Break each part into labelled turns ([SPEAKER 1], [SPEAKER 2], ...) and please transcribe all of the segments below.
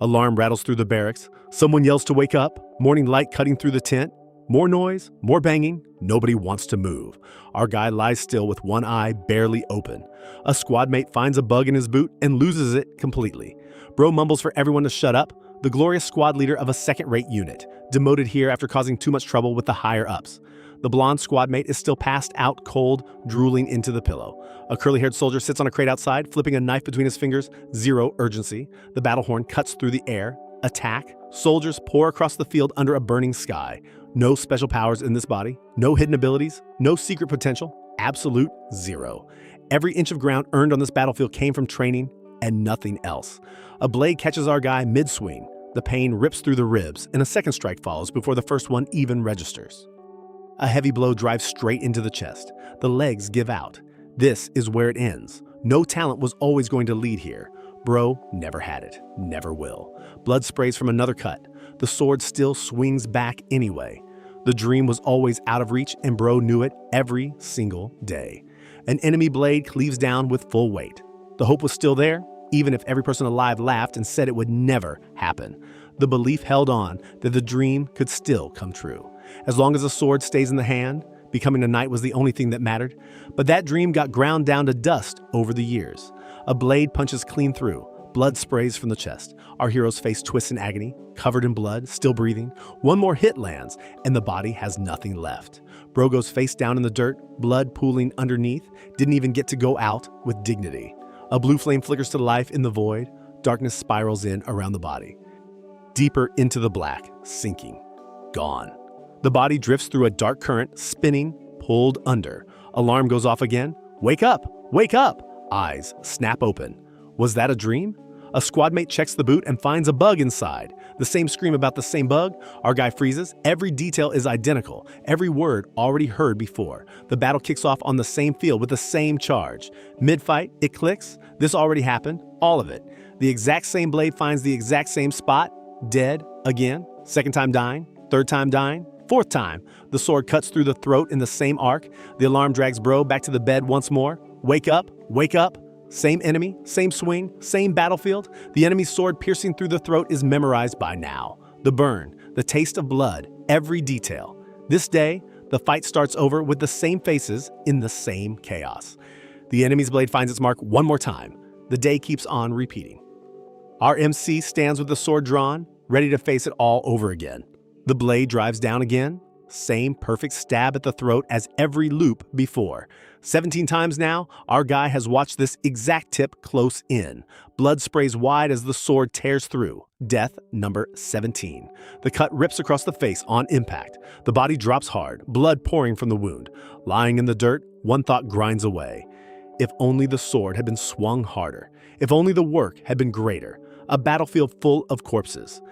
[SPEAKER 1] Alarm rattles through the barracks. Someone yells to wake up. Morning light cutting through the tent. More noise, more banging. Nobody wants to move. Our guy lies still with one eye barely open. A squad mate finds a bug in his boot and loses it completely. Bro mumbles for everyone to shut up. The glorious squad leader of a second-rate unit, demoted here after causing too much trouble with the higher-ups. The blonde squad mate is still passed out cold, drooling into the pillow. A curly-haired soldier sits on a crate outside, flipping a knife between his fingers. Zero urgency. The battle horn cuts through the air. Attack. Soldiers pour across the field under a burning sky. No special powers in this body. No hidden abilities. No secret potential. Absolute zero. Every inch of ground earned on this battlefield came from training and nothing else. A blade catches our guy mid-swing. The pain rips through the ribs, and a second strike follows before the first one even registers. A heavy blow drives straight into the chest. The legs give out. This is where it ends. No talent was always going to lead here. Bro never had it. Never will. Blood sprays from another cut. The sword still swings back anyway. The dream was always out of reach, and Bro knew it every single day. An enemy blade cleaves down with full weight. The hope was still there, even if every person alive laughed and said it would never happen. The belief held on that the dream could still come true. As long as the sword stays in the hand, becoming a knight was the only thing that mattered. But that dream got ground down to dust over the years. A blade punches clean through. Blood sprays from the chest. Our hero's face twists in agony, covered in blood, still breathing. One more hit lands, and the body has nothing left. Bro goes face down in the dirt, blood pooling underneath, didn't even get to go out with dignity. A blue flame flickers to life in the void. Darkness spirals in around the body. Deeper into the black, sinking. Gone. The body drifts through a dark current, spinning, pulled under. Alarm goes off again. Wake up! Wake up! Eyes snap open. Was that a dream? A squad mate checks the boot and finds a bug inside. The same scream about the same bug. Our guy freezes. Every detail is identical. Every word already heard before. The battle kicks off on the same field with the same charge. Mid-fight, it clicks. This already happened. All of it. The exact same blade finds the exact same spot. Dead again. Second time dying. Third time dying. Fourth time. The sword cuts through the throat in the same arc. The alarm drags Bro back to the bed once more. Wake up. Wake up. Same enemy, same swing, same battlefield. The enemy's sword piercing through the throat is memorized by now. The burn, the taste of blood, every detail. This day, the fight starts over with the same faces in the same chaos. The enemy's blade finds its mark one more time. The day keeps on repeating. Our MC stands with the sword drawn, ready to face it all over again. The blade drives down again. Same perfect stab at the throat as every loop before. 17 times now, our guy has watched this exact tip close in. Blood sprays wide as the sword tears through. Death number 17. The cut rips across the face on impact. The body drops hard, blood pouring from the wound. Lying in the dirt, one thought grinds away. If only the sword had been swung harder. If only the work had been greater. A battlefield full of corpses.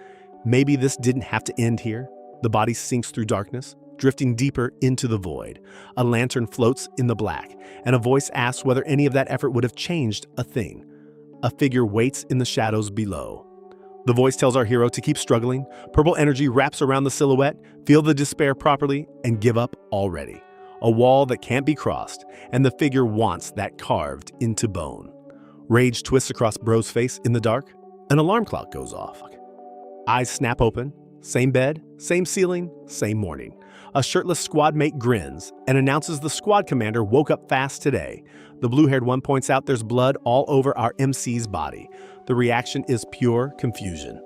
[SPEAKER 1] Maybe this didn't have to end here. The body sinks through darkness, drifting deeper into the void. A lantern floats in the black, and a voice asks whether any of that effort would have changed a thing. A figure waits in the shadows below. The voice tells our hero to keep struggling. Purple energy wraps around the silhouette, feel the despair properly, and give up already. A wall that can't be crossed, and the figure wants that carved into bone. Rage twists across Bro's face in the dark. An alarm clock goes off. Eyes snap open. Same bed, same ceiling, same morning. A shirtless squad mate grins and announces the squad commander woke up fast today. The blue-haired one points out there's blood all over our MC's body. The reaction is pure confusion.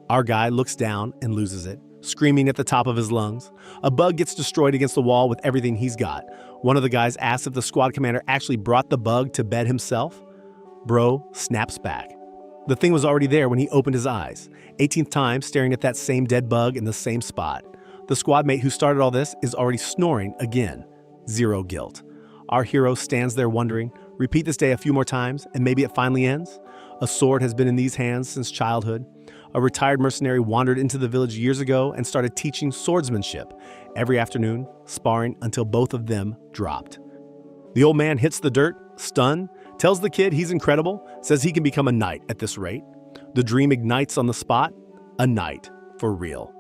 [SPEAKER 1] Our guy looks down and loses it, screaming at the top of his lungs. A bug gets destroyed against the wall with everything he's got. One of the guys asks if the squad commander actually brought the bug to bed himself. Bro snaps back. The thing was already there when he opened his eyes. 18th time staring at that same dead bug in the same spot. The squad mate who started all this is already snoring again. Zero guilt. Our hero stands there wondering, repeat this day a few more times and maybe it finally ends? A sword has been in these hands since childhood. A retired mercenary wandered into the village years ago and started teaching swordsmanship. Every afternoon, sparring until both of them dropped. The old man hits the dirt, stunned, tells the kid he's incredible, says he can become a knight at this rate. The dream ignites on the spot, a knight for real.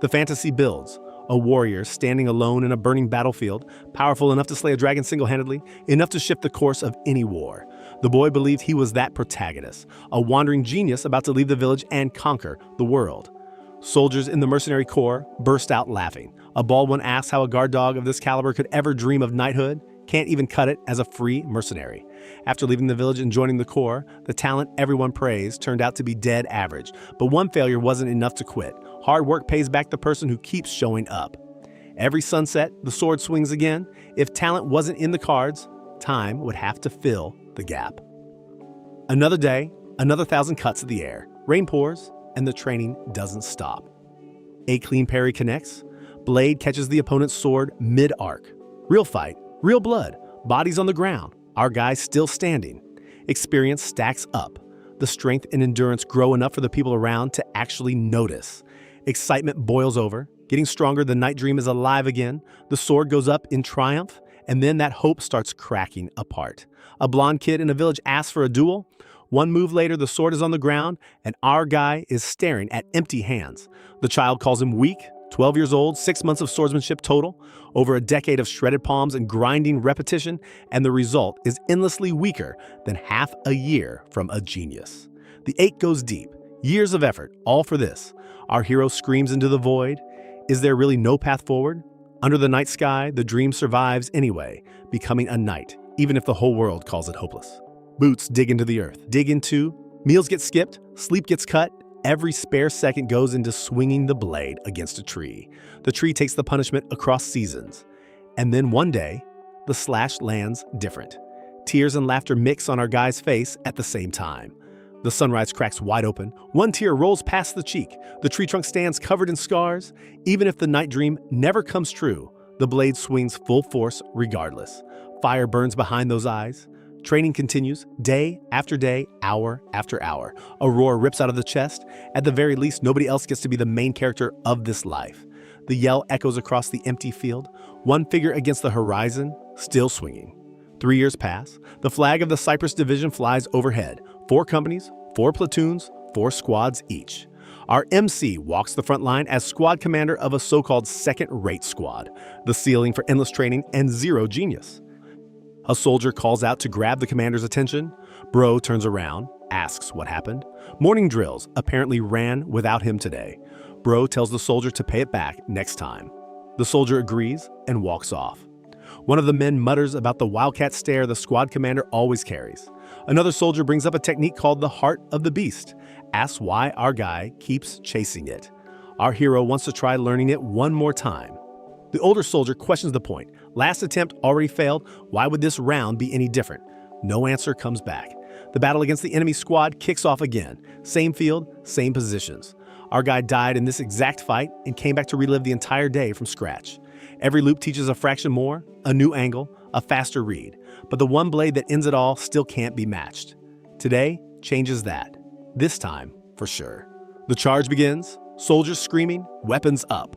[SPEAKER 1] The fantasy builds, a warrior standing alone in a burning battlefield, powerful enough to slay a dragon single-handedly, enough to shift the course of any war. The boy believed he was that protagonist, a wandering genius about to leave the village and conquer the world. Soldiers in the mercenary corps burst out laughing. A bald one asks how a guard dog of this caliber could ever dream of knighthood, can't even cut it as a free mercenary. After leaving the village and joining the corps, the talent everyone praised turned out to be dead average. But one failure wasn't enough to quit. Hard work pays back the person who keeps showing up. Every sunset, the sword swings again. If talent wasn't in the cards, time would have to fill the gap. Another day, another 1,000 cuts of the air. Rain pours, and the training doesn't stop. A clean parry connects. Blade catches the opponent's sword mid-arc. Real fight, real blood, bodies on the ground. Our guy still standing. Experience stacks up. The strength and endurance grow enough for the people around to actually notice. Excitement boils over. Getting stronger, the night dream is alive again. The sword goes up in triumph, and then that hope starts cracking apart. A blonde kid in a village asks for a duel. One move later, the sword is on the ground, and our guy is staring at empty hands. The child calls him weak. 12 years old, 6 months of swordsmanship total, over a decade of shredded palms and grinding repetition, and the result is endlessly weaker than half a year from a genius. The ache goes deep. Years of effort, all for this. Our hero screams into the void. Is there really no path forward? Under the night sky, the dream survives anyway, becoming a knight, even if the whole world calls it hopeless. Boots dig into the earth, dig into, meals get skipped, sleep gets cut. Every spare second goes into swinging the blade against a tree. The tree takes the punishment across seasons. And then one day, the slash lands different. Tears and laughter mix on our guy's face at the same time. The sunrise cracks wide open. One tear rolls past the cheek. The tree trunk stands covered in scars. Even if the night dream never comes true, the blade swings full force regardless. Fire burns behind those eyes. Training continues, day after day, hour after hour. A roar rips out of the chest. At the very least, nobody else gets to be the main character of this life. The yell echoes across the empty field. One figure against the horizon, still swinging. 3 years pass. The flag of the Cyprus Division flies overhead. 4 companies, 4 platoons, 4 squads each. Our MC walks the front line as squad commander of a so-called second-rate squad, the ceiling for endless training and zero genius. A soldier calls out to grab the commander's attention. Bro turns around, asks what happened. Morning drills apparently ran without him today. Bro tells the soldier to pay it back next time. The soldier agrees and walks off. One of the men mutters about the wildcat stare the squad commander always carries. Another soldier brings up a technique called the heart of the beast, asks why our guy keeps chasing it. Our hero wants to try learning it one more time. The older soldier questions the point. Last attempt already failed. Why would this round be any different? No answer comes back. The battle against the enemy squad kicks off again. Same field, same positions. Our guy died in this exact fight and came back to relive the entire day from scratch. Every loop teaches a fraction more, a new angle, a faster read. But the one blade that ends it all still can't be matched. Today changes that. This time, for sure. The charge begins, soldiers screaming, weapons up.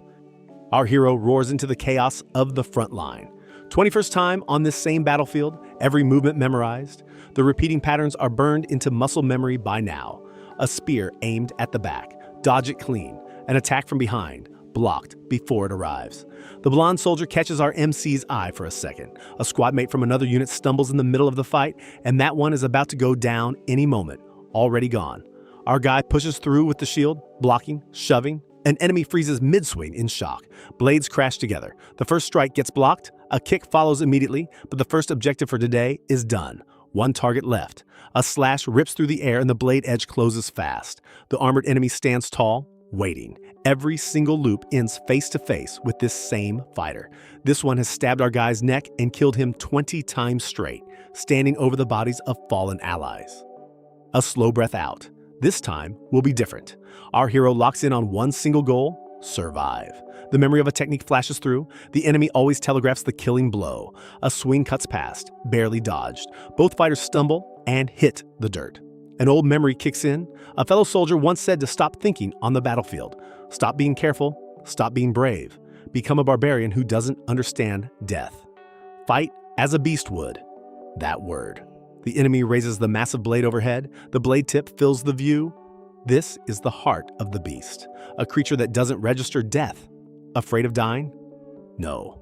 [SPEAKER 1] Our hero roars into the chaos of the front line. 21st time on this same battlefield, every movement memorized. The repeating patterns are burned into muscle memory by now. A spear aimed at the back, dodge it clean. An attack from behind, blocked before it arrives. The blonde soldier catches our MC's eye for a second. A squad mate from another unit stumbles in the middle of the fight, and that one is about to go down any moment, already gone. Our guy pushes through with the shield, blocking, shoving. An enemy freezes mid-swing in shock. Blades crash together. The first strike gets blocked. A kick follows immediately, but the first objective for today is done. One target left. A slash rips through the air and the blade edge closes fast. The armored enemy stands tall, waiting. Every single loop ends face-to-face with this same fighter. This one has stabbed our guy's neck and killed him 20 times straight, standing over the bodies of fallen allies. A slow breath out. This time will be different. Our hero locks in on one single goal: survive. The memory of a technique flashes through. The enemy always telegraphs the killing blow. A swing cuts past, barely dodged. Both fighters stumble and hit the dirt. An old memory kicks in. A fellow soldier once said to stop thinking on the battlefield. Stop being careful, stop being brave. Become a barbarian who doesn't understand death. Fight as a beast would. That word. The enemy raises the massive blade overhead. The blade tip fills the view. This is the heart of the beast, a creature that doesn't register death. Afraid of dying? No.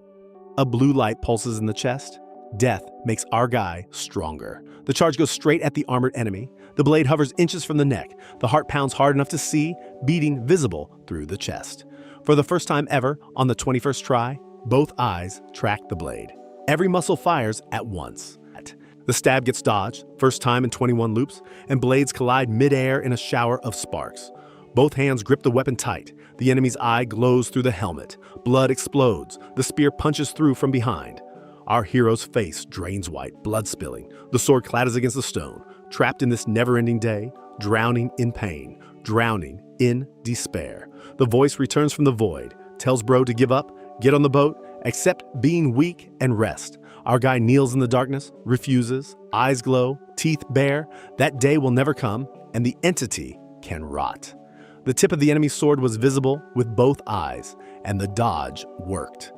[SPEAKER 1] A blue light pulses in the chest. Death makes our guy stronger. The charge goes straight at the armored enemy. The blade hovers inches from the neck. The heart pounds hard enough to see, beating visible through the chest. For the first time ever, on the 21st try, both eyes track the blade. Every muscle fires at once. The stab gets dodged, first time in 21 loops, and blades collide mid-air in a shower of sparks. Both hands grip the weapon tight. The enemy's eye glows through the helmet. Blood explodes. The spear punches through from behind. Our hero's face drains white, blood spilling. The sword clatters against the stone, trapped in this never-ending day, drowning in pain, drowning in despair. The voice returns from the void, tells bro to give up, get on the boat, accept being weak, and rest. Our guy kneels in the darkness, refuses, eyes glow, teeth bare. That day will never come, and the entity can rot. The tip of the enemy's sword was visible with both eyes, and the dodge worked.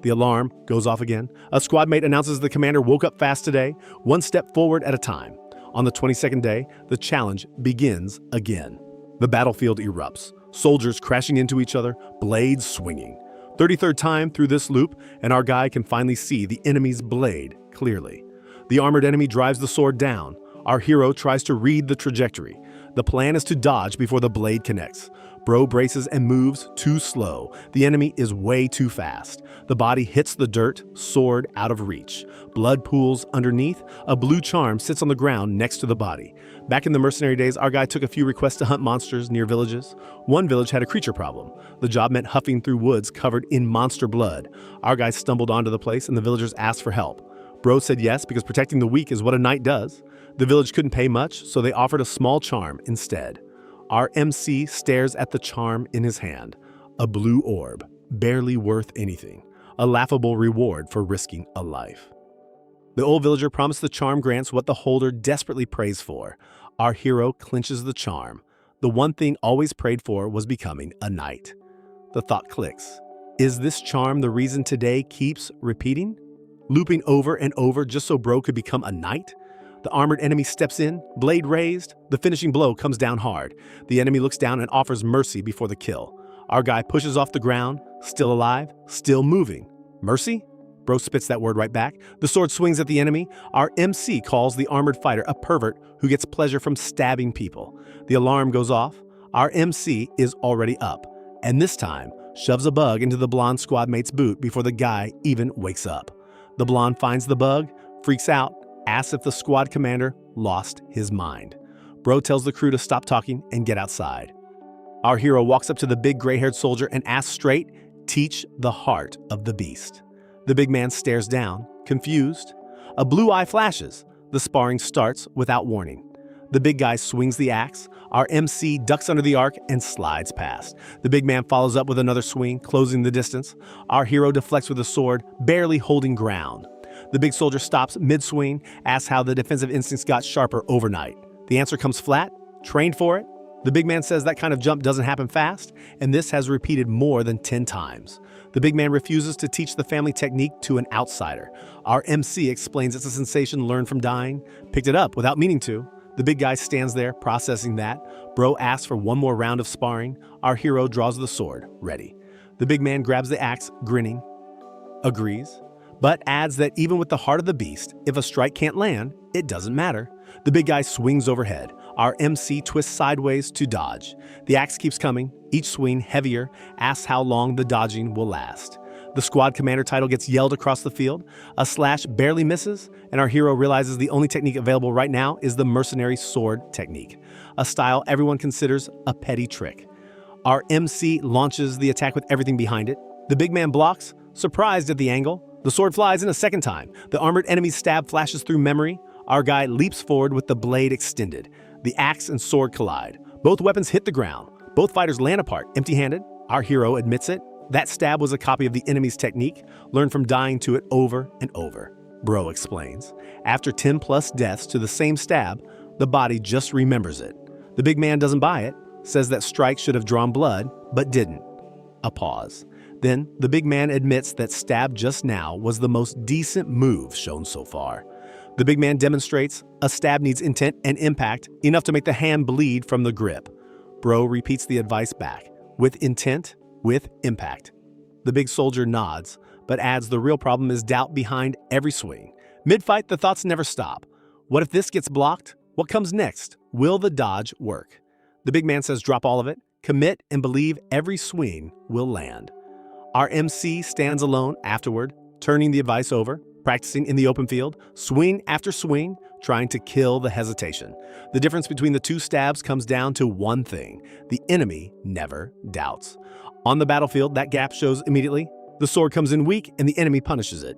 [SPEAKER 1] The alarm goes off again. A squad mate announces the commander woke up fast today, one step forward at a time. On the 22nd day, the challenge begins again. The battlefield erupts, soldiers crashing into each other, blades swinging. 33rd time through this loop, and our guy can finally see the enemy's blade clearly. The armored enemy drives the sword down. Our hero tries to read the trajectory. The plan is to dodge before the blade connects. Bro braces and moves too slow. The enemy is way too fast. The body hits the dirt, sword out of reach. Blood pools underneath. A blue charm sits on the ground next to the body. Back in the mercenary days, our guy took a few requests to hunt monsters near villages. One village had a creature problem. The job meant huffing through woods covered in monster blood. Our guy stumbled onto the place and the villagers asked for help. Bro said yes because protecting the weak is what a knight does. The village couldn't pay much, so they offered a small charm instead. Our MC stares at the charm in his hand. A blue orb, barely worth anything. A laughable reward for risking a life. The old villager promised the charm grants what the holder desperately prays for. Our hero clinches the charm. The one thing always prayed for was becoming a knight. The thought clicks. Is this charm the reason today keeps repeating? Looping over and over just so bro could become a knight? The armored enemy steps in, blade raised. The finishing blow comes down hard. The enemy looks down and offers mercy before the kill. Our guy pushes off the ground, still alive, still moving. Mercy? Bro spits that word right back. The sword swings at the enemy. Our MC calls the armored fighter a pervert who gets pleasure from stabbing people. The alarm goes off. Our MC is already up, and this time shoves a bug into the blonde squad mate's boot before the guy even wakes up. The blonde finds the bug, freaks out, asks if the squad commander lost his mind. Bro tells the crew to stop talking and get outside. Our hero walks up to the big gray-haired soldier and asks straight, "Teach the heart of the beast." The big man stares down, confused. A blue eye flashes. The sparring starts without warning. The big guy swings the axe. Our MC ducks under the arc and slides past. The big man follows up with another swing, closing the distance. Our hero deflects with a sword, barely holding ground. The big soldier stops mid-swing, asks how the defensive instincts got sharper overnight. The answer comes flat, trained for it. The big man says that kind of jump doesn't happen fast, and this has repeated more than 10 times. The big man refuses to teach the family technique to an outsider. Our MC explains it's a sensation learned from dying, picked it up without meaning to. The big guy stands there, processing that. Bro asks for one more round of sparring. Our hero draws the sword, ready. The big man grabs the axe, grinning, agrees, but adds that even with the heart of the beast, if a strike can't land, it doesn't matter. The big guy swings overhead. Our MC twists sideways to dodge. The axe keeps coming, each swing heavier, asks how long the dodging will last. The squad commander title gets yelled across the field. A slash barely misses, and our hero realizes the only technique available right now is the mercenary sword technique, a style everyone considers a petty trick. Our MC launches the attack with everything behind it. The big man blocks, surprised at the angle. The sword flies in a second time. The armored enemy's stab flashes through memory. Our guy leaps forward with the blade extended. The axe and sword collide. Both weapons hit the ground. Both fighters land apart, empty-handed. Our hero admits it. That stab was a copy of the enemy's technique, learned from dying to it over and over. Bro explains. After 10+ deaths to the same stab, the body just remembers it. The big man doesn't buy it, says that strike should have drawn blood, but didn't. A pause. Then, the big man admits that stab just now was the most decent move shown so far. The big man demonstrates a stab needs intent and impact, enough to make the hand bleed from the grip. Bro repeats the advice back, with intent, with impact. The big soldier nods, but adds the real problem is doubt behind every swing. Mid-fight, the thoughts never stop. What if this gets blocked? What comes next? Will the dodge work? The big man says drop all of it, commit, and believe every swing will land. Our MC stands alone afterward, turning the advice over, practicing in the open field, swing after swing, trying to kill the hesitation. The difference between the two stabs comes down to one thing: the enemy never doubts. On the battlefield, that gap shows immediately. The sword comes in weak and the enemy punishes it.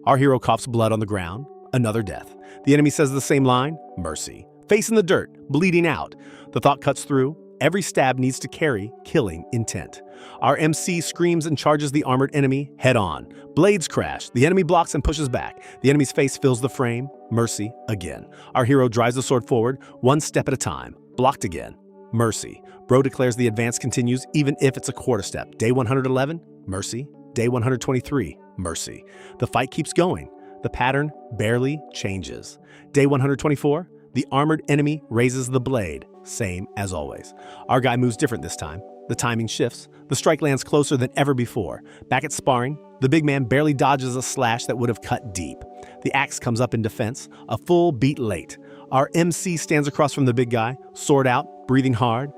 [SPEAKER 1] Our hero coughs blood on the ground, another death. The enemy says the same line, mercy. Face in the dirt, bleeding out. The thought cuts through. Every stab needs to carry killing intent. Our MC screams and charges the armored enemy head on. Blades crash. The enemy blocks and pushes back. The enemy's face fills the frame. Mercy again. Our hero drives the sword forward, one step at a time. Blocked again. Mercy. Bro declares the advance continues even if it's a quarter step. Day 111, mercy. Day 123, mercy. The fight keeps going. The pattern barely changes. Day 124, the armored enemy raises the blade. Same as always. Our guy moves different this time. The timing shifts. The strike lands closer than ever before. Back at sparring, the big man barely dodges a slash that would have cut deep. The axe comes up in defense, a full beat late. Our MC stands across from the big guy, sword out, breathing hard.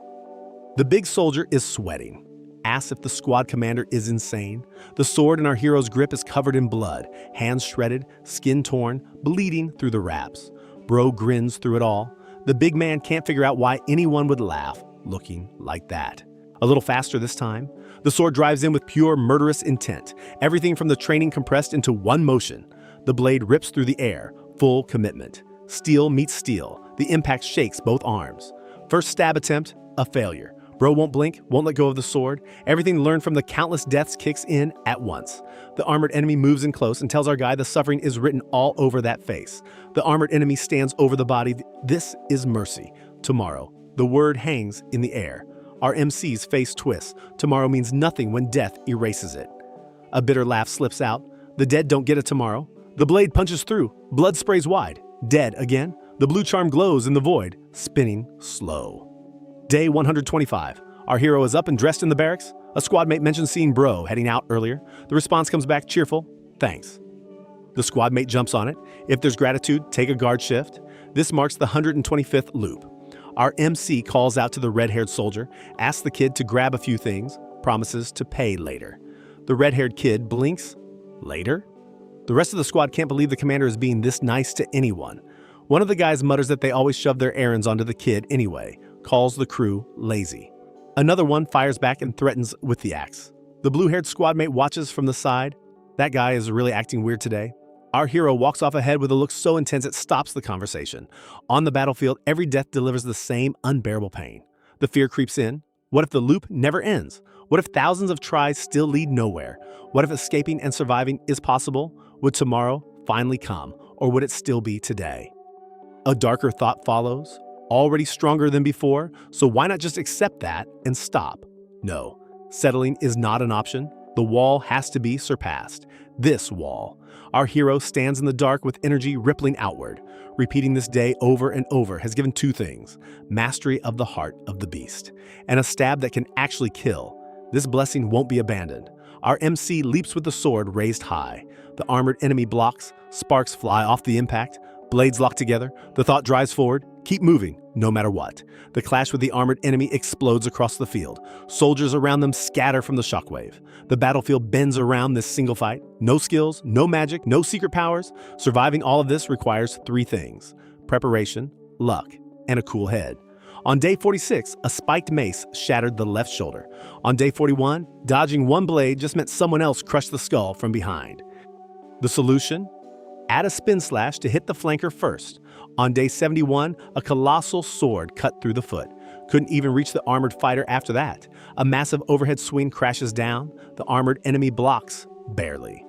[SPEAKER 1] The big soldier is sweating. Asks if the squad commander is insane. The sword in our hero's grip is covered in blood, hands shredded, skin torn, bleeding through the wraps. Bro grins through it all. The big man can't figure out why anyone would laugh looking like that. A little faster this time. The sword drives in with pure murderous intent. Everything from the training compressed into one motion. The blade rips through the air, full commitment. Steel meets steel. The impact shakes both arms. First stab attempt, a failure. Bro won't blink, won't let go of the sword. Everything learned from the countless deaths kicks in at once. The armored enemy moves in close and tells our guy the suffering is written all over that face. The armored enemy stands over the body. This is mercy. Tomorrow. The word hangs in the air. Our MC's face twists. Tomorrow means nothing when death erases it. A bitter laugh slips out. The dead don't get a tomorrow. The blade punches through. Blood sprays wide. Dead again. The blue charm glows in the void, spinning slow. Day 125. Our hero is up and dressed in the barracks. A squad mate mentions seeing Bro heading out earlier. The response comes back cheerful, thanks. The squad mate jumps on it. If there's gratitude, take a guard shift. This marks the 125th loop. Our MC calls out to the red-haired soldier, asks the kid to grab a few things, promises to pay later. The red-haired kid blinks. Later? The rest of the squad can't believe the commander is being this nice to anyone. One of the guys mutters that they always shove their errands onto the kid anyway, calls the crew lazy. Another one fires back and threatens with the axe. The blue-haired squad mate watches from the side. That guy is really acting weird today. Our hero walks off ahead with a look so intense it stops the conversation. On the battlefield, every death delivers the same unbearable pain. The fear creeps in. What if the loop never ends? What if thousands of tries still lead nowhere? What if escaping and surviving is possible? Would tomorrow finally come, or would it still be today? A darker thought follows, already stronger than before, so why not just accept that and stop? No, settling is not an option. The wall has to be surpassed. This wall. Our hero stands in the dark with energy rippling outward. Repeating this day over and over has given two things: mastery of the heart of the beast, and a stab that can actually kill. This blessing won't be abandoned. Our MC leaps with the sword raised high. The armored enemy blocks, sparks fly off the impact, blades lock together, the thought drives forward, keep moving, no matter what. The clash with the armored enemy explodes across the field. Soldiers around them scatter from the shockwave. The battlefield bends around this single fight. No skills, no magic, no secret powers. Surviving all of this requires three things: preparation, luck, and a cool head. On day 46, a spiked mace shattered the left shoulder. On day 41, dodging one blade just meant someone else crushed the skull from behind. The solution? Add a spin slash to hit the flanker first. On day 71, a colossal sword cut through the foot. Couldn't even reach the armored fighter after that. A massive overhead swing crashes down. The armored enemy blocks, barely.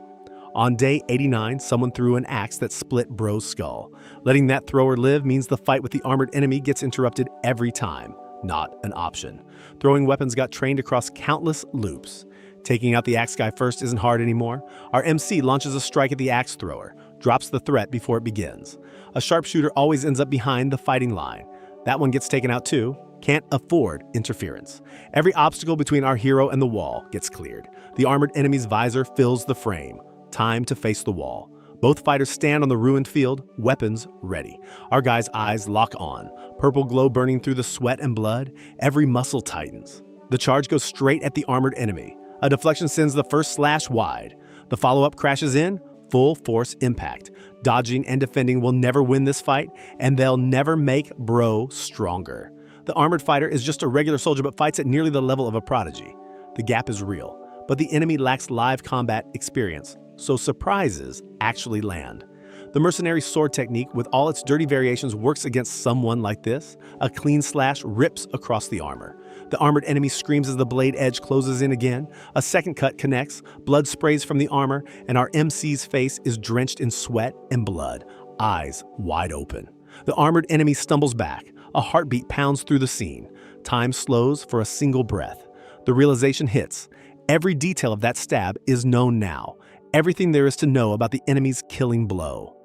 [SPEAKER 1] On day 89, someone threw an axe that split Bro's skull. Letting that thrower live means the fight with the armored enemy gets interrupted every time. Not an option. Throwing weapons got trained across countless loops. Taking out the axe guy first isn't hard anymore. Our MC launches a strike at the axe thrower, drops the threat before it begins. A sharpshooter always ends up behind the fighting line. That one gets taken out too. Can't afford interference. Every obstacle between our hero and the wall gets cleared. The armored enemy's visor fills the frame. Time to face the wall. Both fighters stand on the ruined field, weapons ready. Our guy's eyes lock on, purple glow burning through the sweat and blood, every muscle tightens. The charge goes straight at the armored enemy. A deflection sends the first slash wide. The follow-up crashes in, full force impact. Dodging and defending will never win this fight, and they'll never make Bro stronger. The armored fighter is just a regular soldier but fights at nearly the level of a prodigy. The gap is real, but the enemy lacks live combat experience, so surprises actually land. The mercenary sword technique, with all its dirty variations, works against someone like this. A clean slash rips across the armor. The armored enemy screams as the blade edge closes in again. A second cut connects, blood sprays from the armor, and our MC's face is drenched in sweat and blood, eyes wide open. The armored enemy stumbles back. A heartbeat pounds through the scene. Time slows for a single breath. The realization hits. Every detail of that stab is known now. Everything there is to know about the enemy's killing blow.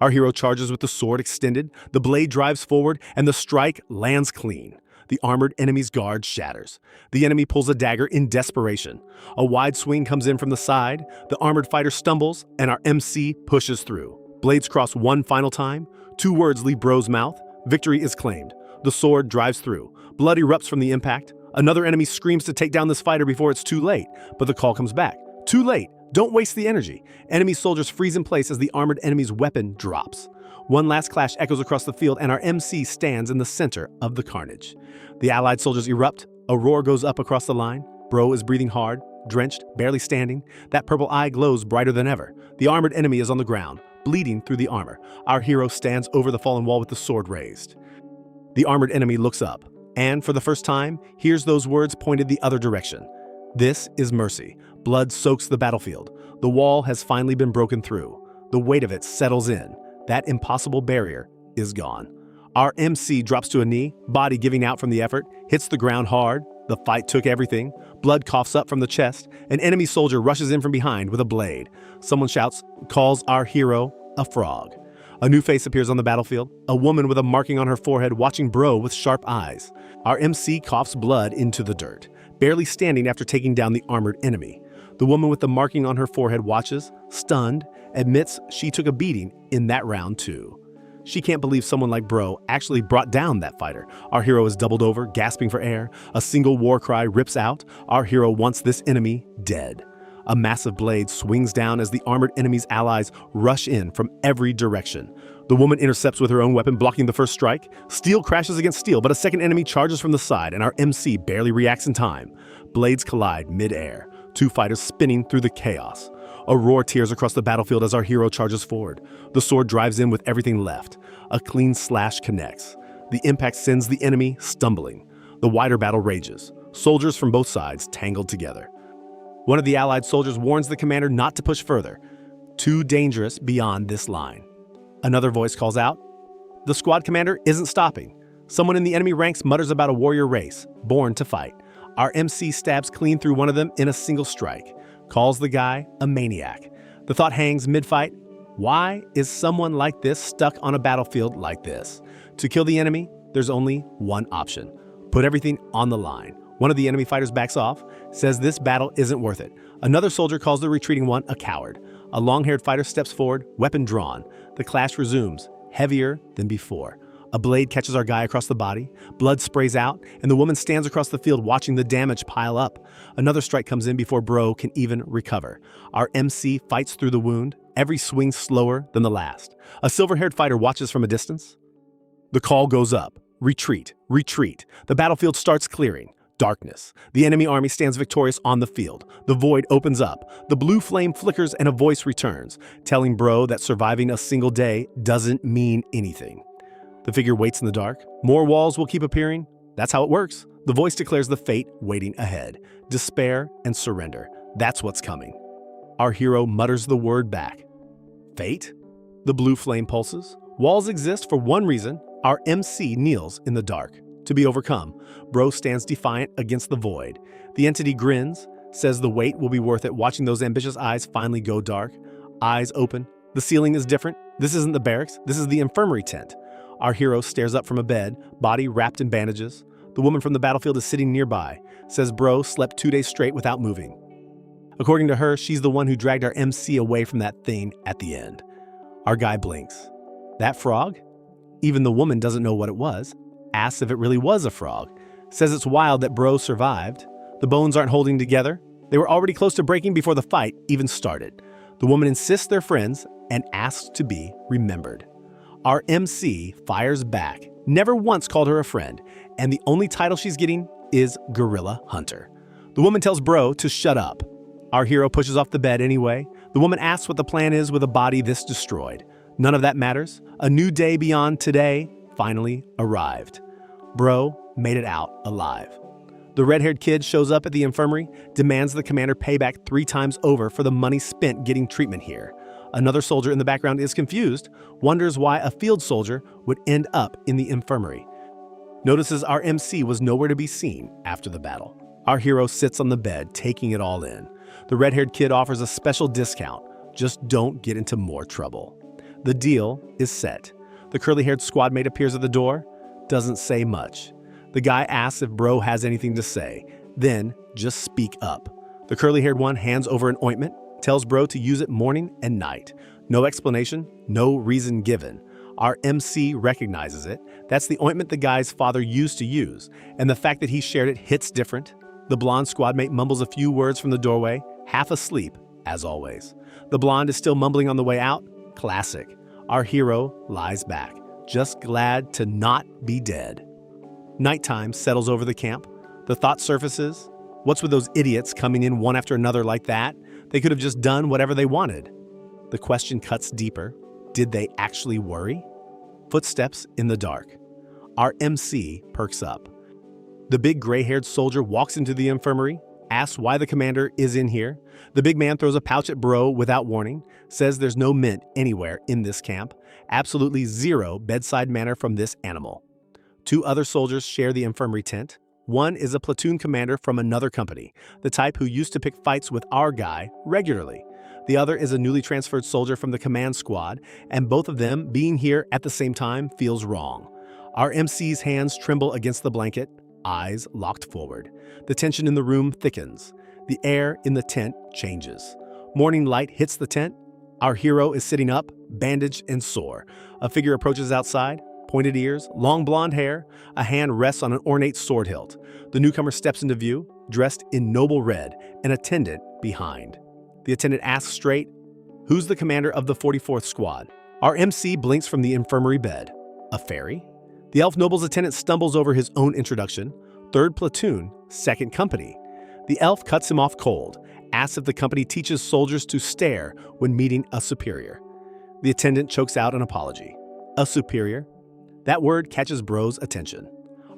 [SPEAKER 1] Our hero charges with the sword extended, the blade drives forward, and the strike lands clean. The armored enemy's guard shatters. The enemy pulls a dagger in desperation. A wide swing comes in from the side, the armored fighter stumbles, and our MC pushes through. Blades cross one final time, 2 words leave Bro's mouth, victory is claimed. The sword drives through. Blood erupts from the impact. Another enemy screams to take down this fighter before it's too late, but the call comes back. Too late! Don't waste the energy. Enemy soldiers freeze in place as the armored enemy's weapon drops. One last clash echoes across the field, and our MC stands in the center of the carnage. The allied soldiers erupt. A roar goes up across the line. Bro is breathing hard, drenched, barely standing. That purple eye glows brighter than ever. The armored enemy is on the ground, bleeding through the armor. Our hero stands over the fallen wall with the sword raised. The armored enemy looks up, and for the first time, hears those words pointed the other direction. This is mercy. Blood soaks the battlefield. The wall has finally been broken through. The weight of it settles in. That impossible barrier is gone. Our MC drops to a knee, body giving out from the effort, hits the ground hard. The fight took everything. Blood coughs up from the chest. An enemy soldier rushes in from behind with a blade. Someone shouts, calls our hero a frog. A new face appears on the battlefield, a woman with a marking on her forehead watching Bro with sharp eyes. Our MC coughs blood into the dirt, barely standing after taking down the armored enemy. The woman with the marking on her forehead watches, stunned, admits she took a beating in that round too. She can't believe someone like Bro actually brought down that fighter. Our hero is doubled over, gasping for air. A single war cry rips out. Our hero wants this enemy dead. A massive blade swings down as the armored enemy's allies rush in from every direction. The woman intercepts with her own weapon, blocking the first strike. Steel crashes against steel, but a second enemy charges from the side, and our MC barely reacts in time. Blades collide mid-air, 2 fighters spinning through the chaos. A roar tears across the battlefield as our hero charges forward. The sword drives in with everything left. A clean slash connects. The impact sends the enemy stumbling. The wider battle rages. Soldiers from both sides tangled together. One of the allied soldiers warns the commander not to push further. Too dangerous beyond this line. Another voice calls out. The squad commander isn't stopping. Someone in the enemy ranks mutters about a warrior race, born to fight. Our MC stabs clean through one of them in a single strike. Calls the guy a maniac. The thought hangs mid-fight. Why is someone like this stuck on a battlefield like this? To kill the enemy, there's only one option. Put everything on the line. One of the enemy fighters backs off, says this battle isn't worth it. Another soldier calls the retreating one a coward. A long-haired fighter steps forward, weapon drawn. The clash resumes, heavier than before. A blade catches our guy across the body, blood sprays out, and the woman stands across the field watching the damage pile up. Another strike comes in before Bro can even recover. Our MC fights through the wound, every swing slower than the last. A silver-haired fighter watches from a distance. The call goes up. Retreat, retreat. The battlefield starts clearing. Darkness. The enemy army stands victorious on the field. The void opens up. The blue flame flickers and a voice returns, telling Bro that surviving a single day doesn't mean anything. The figure waits in the dark. More walls will keep appearing. That's how it works. The voice declares the fate waiting ahead. Despair and surrender. That's what's coming. Our hero mutters the word back. Fate? The blue flame pulses. Walls exist for one reason. Our MC kneels in the dark. To be overcome, Bro stands defiant against the void. The entity grins, says the wait will be worth it, watching those ambitious eyes finally go dark. Eyes open. The ceiling is different. This isn't the barracks. This is the infirmary tent. Our hero stares up from a bed, body wrapped in bandages. The woman from the battlefield is sitting nearby, says Bro slept 2 days straight without moving. According to her, she's the one who dragged our MC away from that thing at the end. Our guy blinks. That frog? Even the woman doesn't know what it was, asks if it really was a frog, says it's wild that bro survived. The bones aren't holding together. They were already close to breaking before the fight even started. The woman insists they're friends and asks to be remembered. Our MC fires back, never once called her a friend, and the only title she's getting is Gorilla Hunter. The woman tells bro to shut up. Our hero pushes off the bed anyway. The woman asks what the plan is with a body this destroyed. None of that matters. A new day beyond today finally arrived. Bro made it out alive. The red-haired kid shows up at the infirmary, demands the commander pay back 3 times over for the money spent getting treatment here. Another soldier in the background is confused, wonders why a field soldier would end up in the infirmary. Notices our MC was nowhere to be seen after the battle. Our hero sits on the bed, taking it all in. The red-haired kid offers a special discount. Just don't get into more trouble. The deal is set. The curly-haired squad mate appears at the door, doesn't say much. The guy asks if bro has anything to say, then just speak up. The curly-haired one hands over an ointment, tells bro to use it morning and night. No explanation, no reason given. Our MC recognizes it. That's the ointment the guy's father used to use, and the fact that he shared it hits different. The blonde squad mate mumbles a few words from the doorway, half asleep, as always. The blonde is still mumbling on the way out. Classic. Our hero lies back, just glad to not be dead. Nighttime settles over the camp. The thought surfaces, what's with those idiots coming in one after another like that? They could have just done whatever they wanted. The question cuts deeper. Did they actually worry? Footsteps in the dark. Our MC perks up. The big gray-haired soldier walks into the infirmary, asks why the commander is in here. The big man throws a pouch at bro without warning, says there's no mint anywhere in this camp. Absolutely zero bedside manner from this animal. 2 other soldiers share the infirmary tent. One is a platoon commander from another company, the type who used to pick fights with our guy regularly. The other is a newly transferred soldier from the command squad, and both of them being here at the same time feels wrong. Our MC's hands tremble against the blanket, eyes locked forward. The tension in the room thickens. The air in the tent changes. Morning light hits the tent. Our hero is sitting up, bandaged and sore. A figure approaches outside. Pointed ears, long blonde hair, a hand rests on an ornate sword hilt. The newcomer steps into view, dressed in noble red, an attendant behind. The attendant asks straight, "Who's the commander of the 44th Squad?" Our MC blinks from the infirmary bed. A fairy? The elf noble's attendant stumbles over his own introduction. 3rd Platoon, 2nd Company. The elf cuts him off cold, asks if the company teaches soldiers to stare when meeting a superior. The attendant chokes out an apology. A superior? That word catches bro's attention.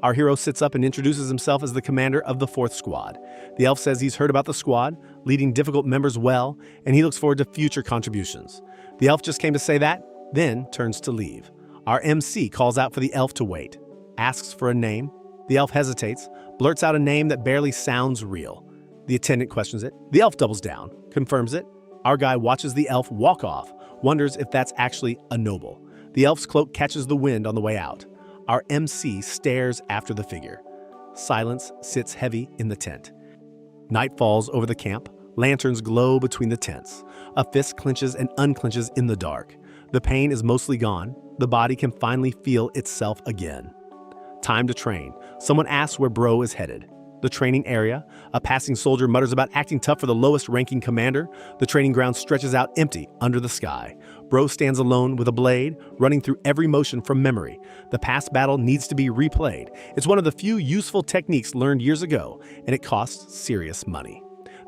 [SPEAKER 1] Our hero sits up and introduces himself as the commander of the 4th Squad. The elf says he's heard about the squad, leading difficult members well, and he looks forward to future contributions. The elf just came to say that, then turns to leave. Our MC calls out for the elf to wait, asks for a name. The elf hesitates, blurts out a name that barely sounds real. The attendant questions it. The elf doubles down, confirms it. Our guy watches the elf walk off, wonders if that's actually a noble. The elf's cloak catches the wind on the way out. Our MC stares after the figure. Silence sits heavy in the tent. Night falls over the camp. Lanterns glow between the tents. A fist clenches and unclenches in the dark. The pain is mostly gone. The body can finally feel itself again. Time to train. Someone asks where bro is headed. The training area. A passing soldier mutters about acting tough for the lowest-ranking commander. The training ground stretches out empty under the sky. Bro stands alone with a blade, running through every motion from memory. The past battle needs to be replayed. It's one of the few useful techniques learned years ago, and it costs serious money.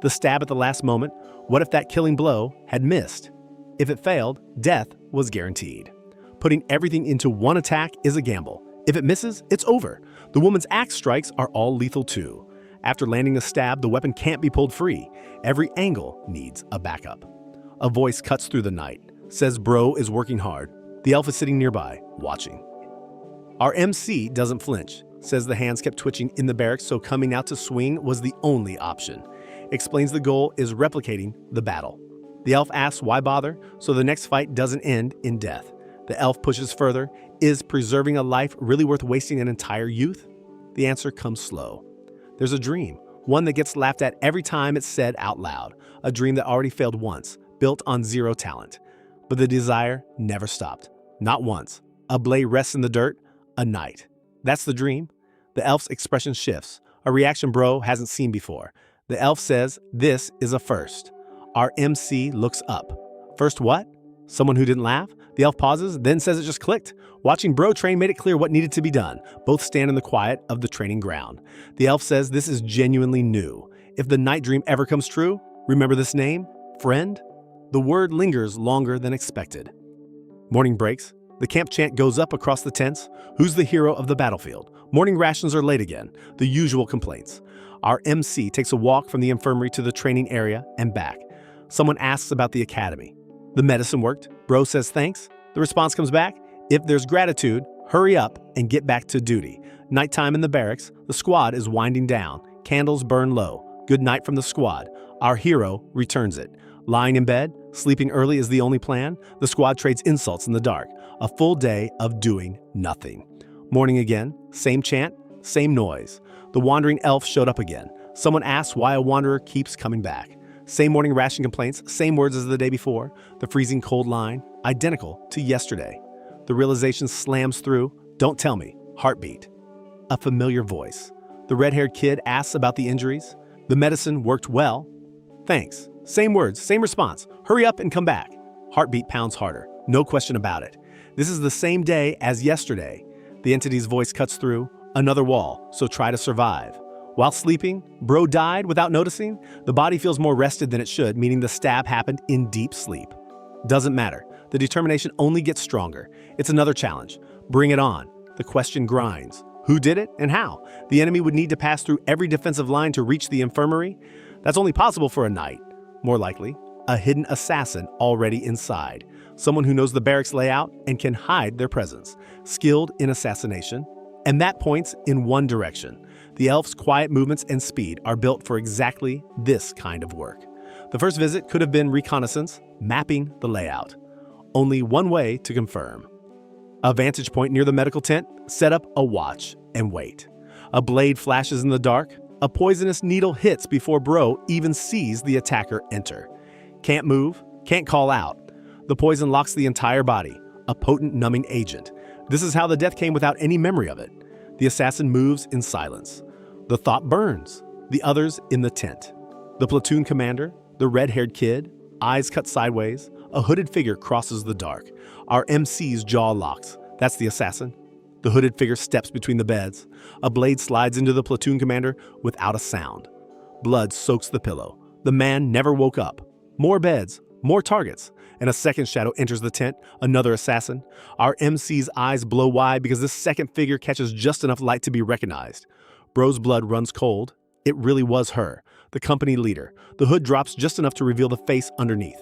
[SPEAKER 1] The stab at the last moment. What if that killing blow had missed? If it failed, death was guaranteed. Putting everything into one attack is a gamble. If it misses, it's over. The woman's axe strikes are all lethal too. After landing a stab, the weapon can't be pulled free. Every angle needs a backup. A voice cuts through the night, says bro is working hard. The elf is sitting nearby, watching. Our MC doesn't flinch, says the hands kept twitching in the barracks, so coming out to swing was the only option. Explains the goal is replicating the battle. The elf asks why bother, so the next fight doesn't end in death. The elf pushes further. Is preserving a life really worth wasting an entire youth? The answer comes slow. There's a dream, one that gets laughed at every time it's said out loud. A dream that already failed once, built on zero talent. But the desire never stopped. Not once. A blade rests in the dirt, a night. That's the dream. The elf's expression shifts, a reaction Bro hasn't seen before. The elf says, "This is a first." Our MC looks up. First what? Someone who didn't laugh? The elf pauses, then says it just clicked. Watching Bro train made it clear what needed to be done. Both stand in the quiet of the training ground. The elf says this is genuinely new. If the night dream ever comes true, remember this name? Friend? The word lingers longer than expected. Morning breaks. The camp chant goes up across the tents. Who's the hero of the battlefield? Morning rations are late again. The usual complaints. Our MC takes a walk from the infirmary to the training area and back. Someone asks about the academy. The medicine worked. Bro says thanks. The response comes back. If there's gratitude, hurry up and get back to duty. Nighttime in the barracks. The squad is winding down. Candles burn low. Good night from the squad. Our hero returns it. Lying in bed, sleeping early is the only plan. The squad trades insults in the dark. A full day of doing nothing. Morning again. Same chant, same noise. The wandering elf showed up again. Someone asks why a wanderer keeps coming back. Same morning ration complaints, same words as the day before. The freezing cold line, identical to yesterday. The realization slams through. Don't tell me. Heartbeat. A familiar voice. The red-haired kid asks about the injuries. The medicine worked well. Thanks. Same words, same response. Hurry up and come back. Heartbeat pounds harder. No question about it. This is the same day as yesterday. The entity's voice cuts through. Another wall, so try to survive. While sleeping, Bro died without noticing. The body feels more rested than it should, meaning the stab happened in deep sleep. Doesn't matter. The determination only gets stronger. It's another challenge. Bring it on. The question grinds. Who did it and how? The enemy would need to pass through every defensive line to reach the infirmary. That's only possible for a night. More likely, a hidden assassin already inside. Someone who knows the barracks layout and can hide their presence. Skilled in assassination. And that points in one direction. The elf's quiet movements and speed are built for exactly this kind of work. The first visit could have been reconnaissance, mapping the layout. Only one way to confirm. A vantage point near the medical tent, set up a watch and wait. A blade flashes in the dark. A poisonous needle hits before Bro even sees the attacker enter. Can't move, can't call out. The poison locks the entire body, a potent numbing agent. This is how the death came without any memory of it. The assassin moves in silence. The thought burns, the others in the tent. The platoon commander, the red-haired kid, eyes cut sideways, a hooded figure crosses the dark. Our MC's jaw locks. That's the assassin. The hooded figure steps between the beds. A blade slides into the platoon commander without a sound. Blood soaks the pillow. The man never woke up. More beds, more targets. And a second shadow enters the tent, another assassin. Our MC's eyes blow wide because this second figure catches just enough light to be recognized. Bro's blood runs cold. It really was her, the company leader. The hood drops just enough to reveal the face underneath.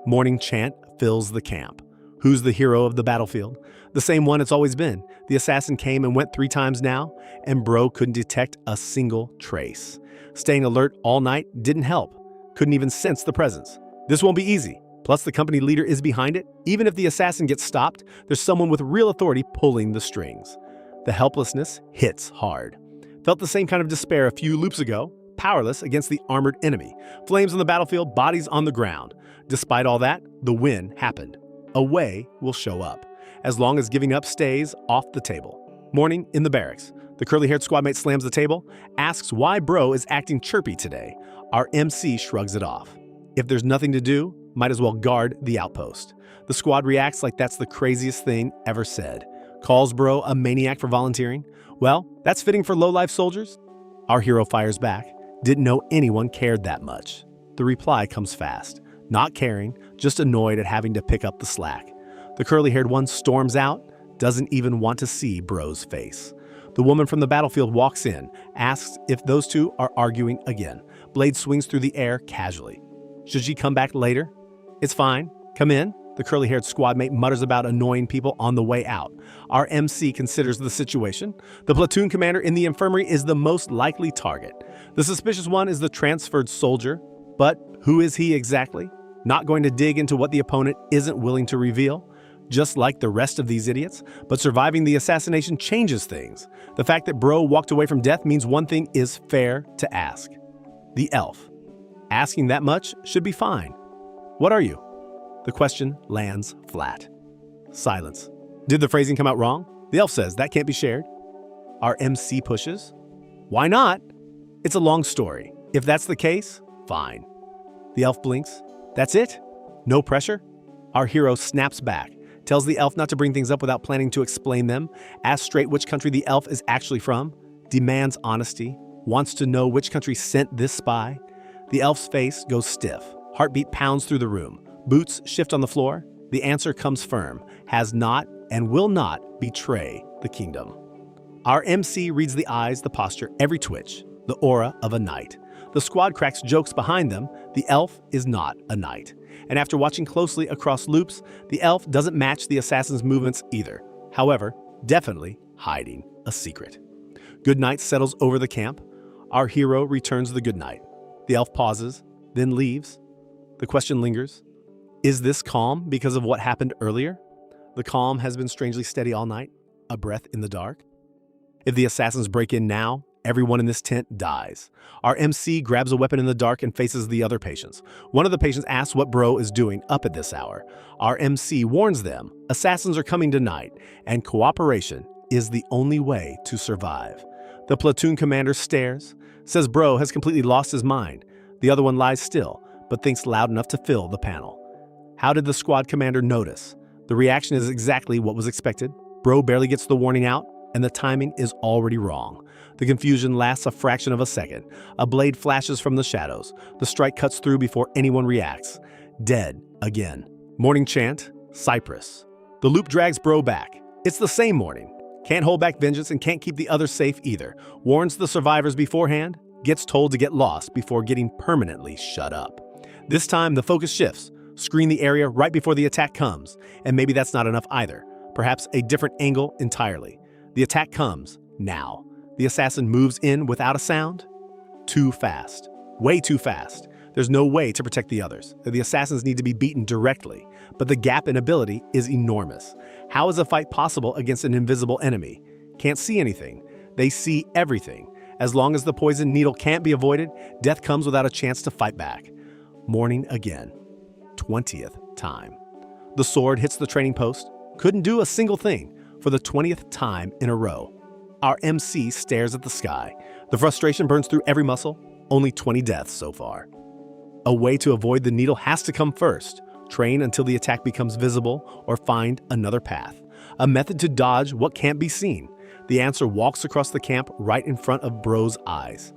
[SPEAKER 1] Morning chant fills the camp. Who's the hero of the battlefield? The same one it's always been. The assassin came and went 3 times now, and Bro couldn't detect a single trace. Staying alert all night didn't help. Couldn't even sense the presence. This won't be easy. Plus, the company leader is behind it. Even if the assassin gets stopped, there's someone with real authority pulling the strings. The helplessness hits hard. Felt the same kind of despair a few loops ago, powerless against the armored enemy. Flames on the battlefield, bodies on the ground. Despite all that, the win happened. A way will show up, as long as giving up stays off the table. Morning in the barracks. The curly-haired squadmate slams the table, asks why Bro is acting chirpy today. Our MC shrugs it off. If there's nothing to do, might as well guard the outpost. The squad reacts like that's the craziest thing ever said. Calls Bro a maniac for volunteering. Well, that's fitting for low-life soldiers. Our hero fires back. Didn't know anyone cared that much. The reply comes fast. Not caring, just annoyed at having to pick up the slack. The curly-haired one storms out, doesn't even want to see Bro's face. The woman from the battlefield walks in, asks if those two are arguing again. Blade swings through the air casually. Should she come back later? It's fine. Come in. The curly-haired squadmate mutters about annoying people on the way out. Our MC considers the situation. The platoon commander in the infirmary is the most likely target. The suspicious one is the transferred soldier. But who is he exactly? Not going to dig into what the opponent isn't willing to reveal. Just like the rest of these idiots. But surviving the assassination changes things. The fact that Bro walked away from death means one thing is fair to ask. The elf. Asking that much should be fine. What are you? The question lands flat. Silence. Did the phrasing come out wrong? The elf says that can't be shared. Our MC pushes. Why not? It's a long story. If that's the case, fine. The elf blinks. That's it? No pressure? Our hero snaps back, tells the elf not to bring things up without planning to explain them, asks straight which country the elf is actually from, demands honesty, wants to know which country sent this spy. The elf's face goes stiff. Heartbeat pounds through the room. Boots shift on the floor. The answer comes firm. Has not and will not betray the kingdom. Our MC reads the eyes, the posture, every twitch, the aura of a knight. The squad cracks jokes behind them. The elf is not a knight. And after watching closely across loops, the elf doesn't match the assassin's movements either. However, definitely hiding a secret. Good night settles over the camp. Our hero returns the good night. The elf pauses, then leaves. The question lingers. Is this calm because of what happened earlier? The calm has been strangely steady all night, a breath in the dark. If the assassins break in now, everyone in this tent dies. Our MC grabs a weapon in the dark and faces the other patients. One of the patients asks what Bro is doing up at this hour. Our MC warns them, assassins are coming tonight, and cooperation is the only way to survive. The platoon commander stares, says Bro has completely lost his mind. The other one lies still, but thinks loud enough to fill the panel. How did the squad commander notice? The reaction is exactly what was expected. Bro barely gets the warning out, and the timing is already wrong. The confusion lasts a fraction of a second. A blade flashes from the shadows. The strike cuts through before anyone reacts. Dead again. Morning chant, Cypress. The loop drags Bro back. It's the same morning. Can't hold back vengeance and can't keep the others safe either. Warns the survivors beforehand, gets told to get lost before getting permanently shut up. This time, the focus shifts. Screen the area right before the attack comes. And maybe that's not enough either. Perhaps a different angle entirely. The attack comes now. The assassin moves in without a sound. Too fast. Way too fast. There's no way to protect the others. The assassins need to be beaten directly. But the gap in ability is enormous. How is a fight possible against an invisible enemy? Can't see anything. They see everything. As long as the poison needle can't be avoided, death comes without a chance to fight back. Morning again. 20th time. The sword hits the training post. Couldn't do a single thing for the 20th time in a row. Our MC stares at the sky. The frustration burns through every muscle. Only 20 deaths so far. A way to avoid the needle has to come first. Train until the attack becomes visible or find another path. A method to dodge what can't be seen. The answer walks across the camp right in front of Bro's eyes.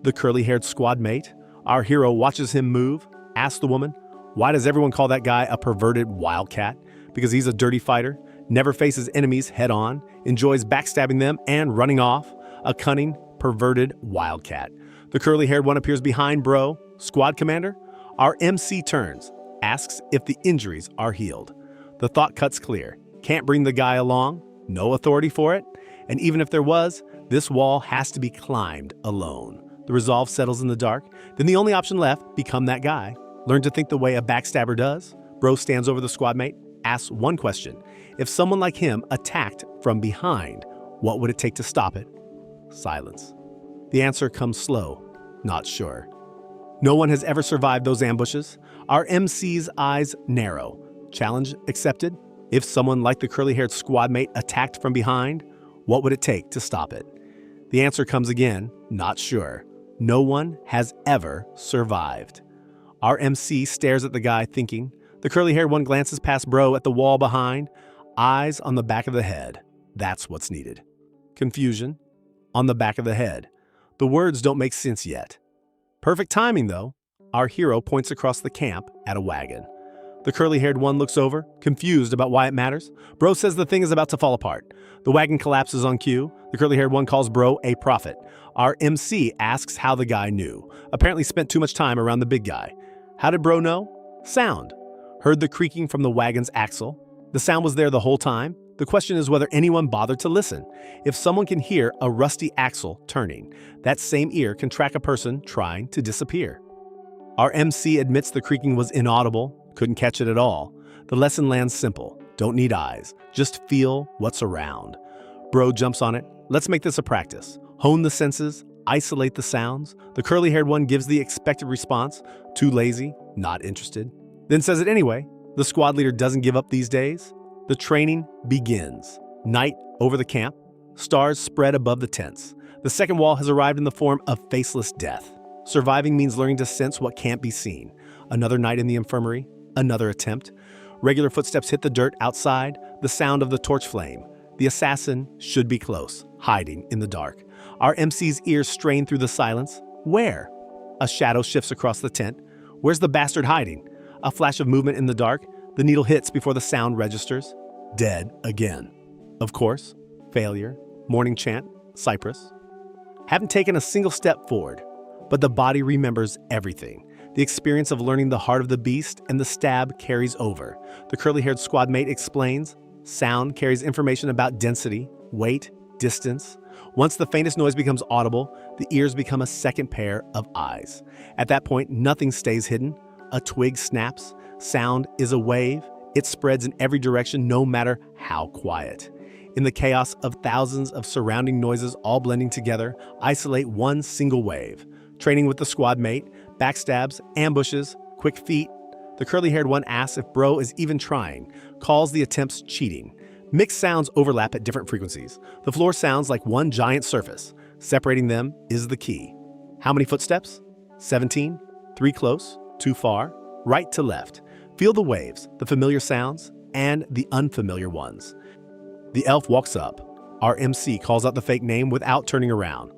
[SPEAKER 1] The curly-haired squad mate, our hero watches him move, asks the woman, why does everyone call that guy a perverted wildcat? Because he's a dirty fighter, never faces enemies head-on, enjoys backstabbing them and running off. A cunning, perverted wildcat. The curly-haired one appears behind Bro. Squad commander? Our MC turns, asks if the injuries are healed. The thought cuts clear. Can't bring the guy along, no authority for it, and even if there was, this wall has to be climbed alone. The resolve settles in the dark. Then the only option left, become that guy. Learn to think the way a backstabber does. Bro stands over the squad mate, asks one question. If someone like him attacked from behind, what would it take to stop it? Silence. The answer comes slow, not sure. No one has ever survived those ambushes. Our MC's eyes narrow. Challenge accepted? If someone like the curly-haired squad mate attacked from behind, what would it take to stop it? The answer comes again, not sure. No one has ever survived. Our MC stares at the guy thinking. The curly-haired one glances past Bro at the wall behind. Eyes on the back of the head. That's what's needed. Confusion. On the back of the head. The words don't make sense yet. Perfect timing, though. Our hero points across the camp at a wagon. The curly-haired one looks over, confused about why it matters. Bro says the thing is about to fall apart. The wagon collapses on cue. The curly-haired one calls Bro a prophet. Our MC asks how the guy knew. Apparently spent too much time around the big guy. How did Bro know? Sound. Heard the creaking from the wagon's axle. The sound was there the whole time. The question is whether anyone bothered to listen. If someone can hear a rusty axle turning, that same ear can track a person trying to disappear. Our MC admits the creaking was inaudible, couldn't catch it at all. The lesson lands simple. Don't need eyes. Just feel what's around. Bro jumps on it. Let's make this a practice. Hone the senses, isolate the sounds. The curly-haired one gives the expected response. Too lazy, not interested. Then says it anyway. The squad leader doesn't give up these days. The training begins. Night over the camp. Stars spread above the tents. The second wall has arrived in the form of faceless death. Surviving means learning to sense what can't be seen. Another night in the infirmary. Another attempt. Regular footsteps hit the dirt outside. The sound of the torch flame. The assassin should be close, hiding in the dark. Our MC's ears strain through the silence. Where? A shadow shifts across the tent. Where's the bastard hiding? A flash of movement in the dark. The needle hits before the sound registers. Dead again. Of course, failure, morning chant, cypress. Haven't taken a single step forward, but the body remembers everything. The experience of learning the heart of the beast and the stab carries over. The curly-haired squad mate explains, sound carries information about density, weight, distance. Once the faintest noise becomes audible, the ears become a second pair of eyes. At that point, nothing stays hidden. A twig snaps. Sound is a wave. It spreads in every direction, no matter how quiet. In the chaos of thousands of surrounding noises all blending together, isolate one single wave. Training with the squad mate, backstabs, ambushes, quick feet. The curly-haired one asks if bro is even trying, calls the attempts cheating. Mixed sounds overlap at different frequencies. The floor sounds like one giant surface. Separating them is the key. How many footsteps? 17. 3 close, 2 far, right to left. Feel the waves, the familiar sounds, and the unfamiliar ones. The elf walks up. Our MC calls out the fake name without turning around.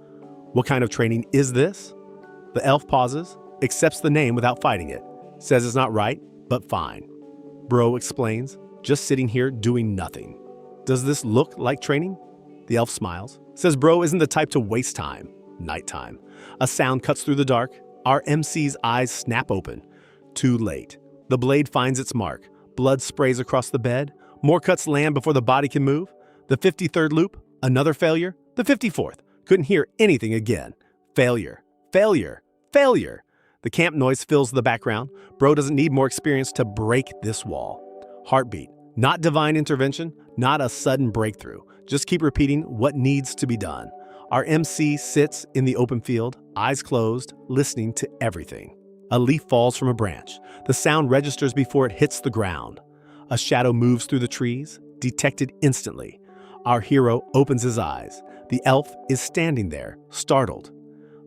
[SPEAKER 1] What kind of training is this? The elf pauses, accepts the name without fighting it, says it's not right, but fine. Bro explains, just sitting here doing nothing. Does this look like training? The elf smiles, says bro isn't the type to waste time. Nighttime. A sound cuts through the dark. Our MC's eyes snap open. Too late. The blade finds its mark. Blood sprays across the bed. More cuts land before the body can move. The 53rd loop. Another failure. The 54th. Couldn't hear anything again. Failure. Failure. Failure. The camp noise fills the background. Bro doesn't need more experience to break this wall. Heartbeat. Not divine intervention. Not a sudden breakthrough. Just keep repeating what needs to be done. Our MC sits in the open field, eyes closed, listening to everything. A leaf falls from a branch. The sound registers before it hits the ground. A shadow moves through the trees, detected instantly. Our hero opens his eyes. The elf is standing there, startled.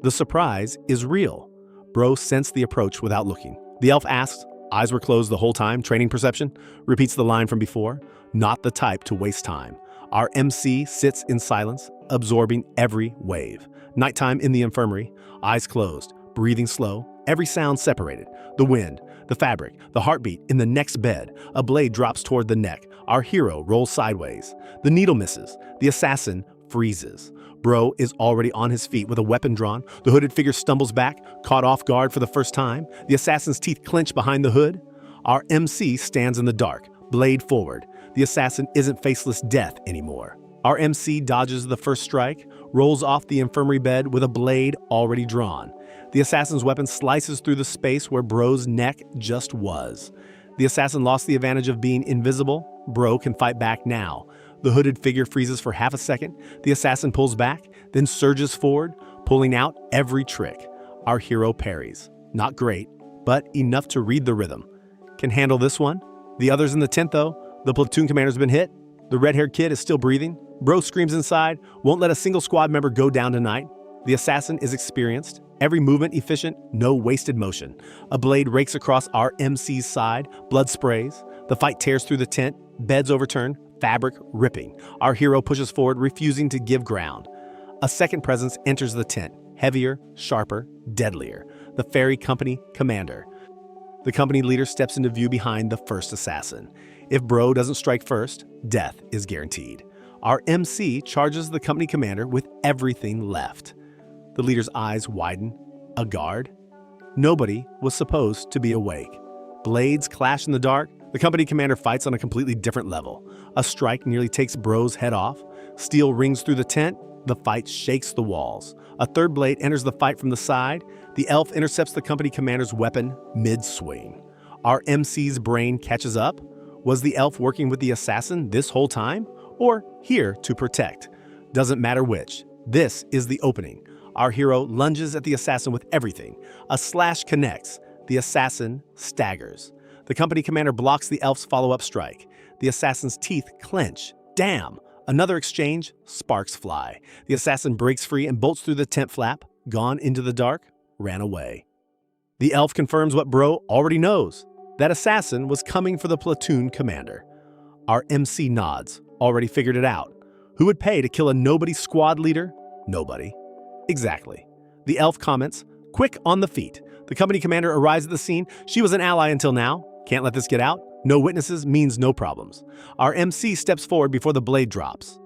[SPEAKER 1] The surprise is real. Bro sensed the approach without looking. The elf asks, eyes were closed the whole time, training perception? Repeats the line from before, not the type to waste time. Our MC sits in silence, absorbing every wave. Nighttime in the infirmary, eyes closed, breathing slow, every sound separated. The wind, the fabric, the heartbeat in the next bed. A blade drops toward the neck. Our hero rolls sideways. The needle misses. The assassin freezes. Bro is already on his feet with a weapon drawn. The hooded figure stumbles back, caught off guard for the first time. The assassin's teeth clench behind the hood. Our MC stands in the dark, blade forward. The assassin isn't faceless death anymore. Our MC dodges the first strike, rolls off the infirmary bed with a blade already drawn. The assassin's weapon slices through the space where Bro's neck just was. The assassin lost the advantage of being invisible. Bro can fight back now. The hooded figure freezes for half a second. The assassin pulls back, then surges forward, pulling out every trick. Our hero parries. Not great, but enough to read the rhythm. Can handle this one. The others in the tent, though. The platoon commander's been hit. The red-haired kid is still breathing. Bro screams inside, won't let a single squad member go down tonight. The assassin is experienced. Every movement efficient, no wasted motion. A blade rakes across our MC's side, blood sprays. The fight tears through the tent, beds overturned, fabric ripping. Our hero pushes forward, refusing to give ground. A second presence enters the tent, heavier, sharper, deadlier. The ferry company commander. The company leader steps into view behind the first assassin. If Bro doesn't strike first, death is guaranteed. Our MC charges the company commander with everything left. The leader's eyes widen. A guard? Nobody was supposed to be awake. Blades clash in the dark. The company commander fights on a completely different level. A strike nearly takes Bro's head off. Steel rings through the tent. The fight shakes the walls. A third blade enters the fight from the side. The elf intercepts the company commander's weapon mid-swing. Our MC's brain catches up. Was the elf working with the assassin this whole time? Or here to protect? Doesn't matter which. This is the opening. Our hero lunges at the assassin with everything. A slash connects. The assassin staggers. The company commander blocks the elf's follow-up strike. The assassin's teeth clench. Damn! Another exchange, sparks fly. The assassin breaks free and bolts through the tent flap. Gone into the dark, ran away. The elf confirms what Bro already knows. That assassin was coming for the platoon commander. Our MC nods, already figured it out. Who would pay to kill a nobody squad leader? Nobody. Exactly. The elf comments, quick on the feet. The company commander arrives at the scene. She was an ally until now. Can't let this get out. No witnesses means no problems. Our MC steps forward before the blade drops.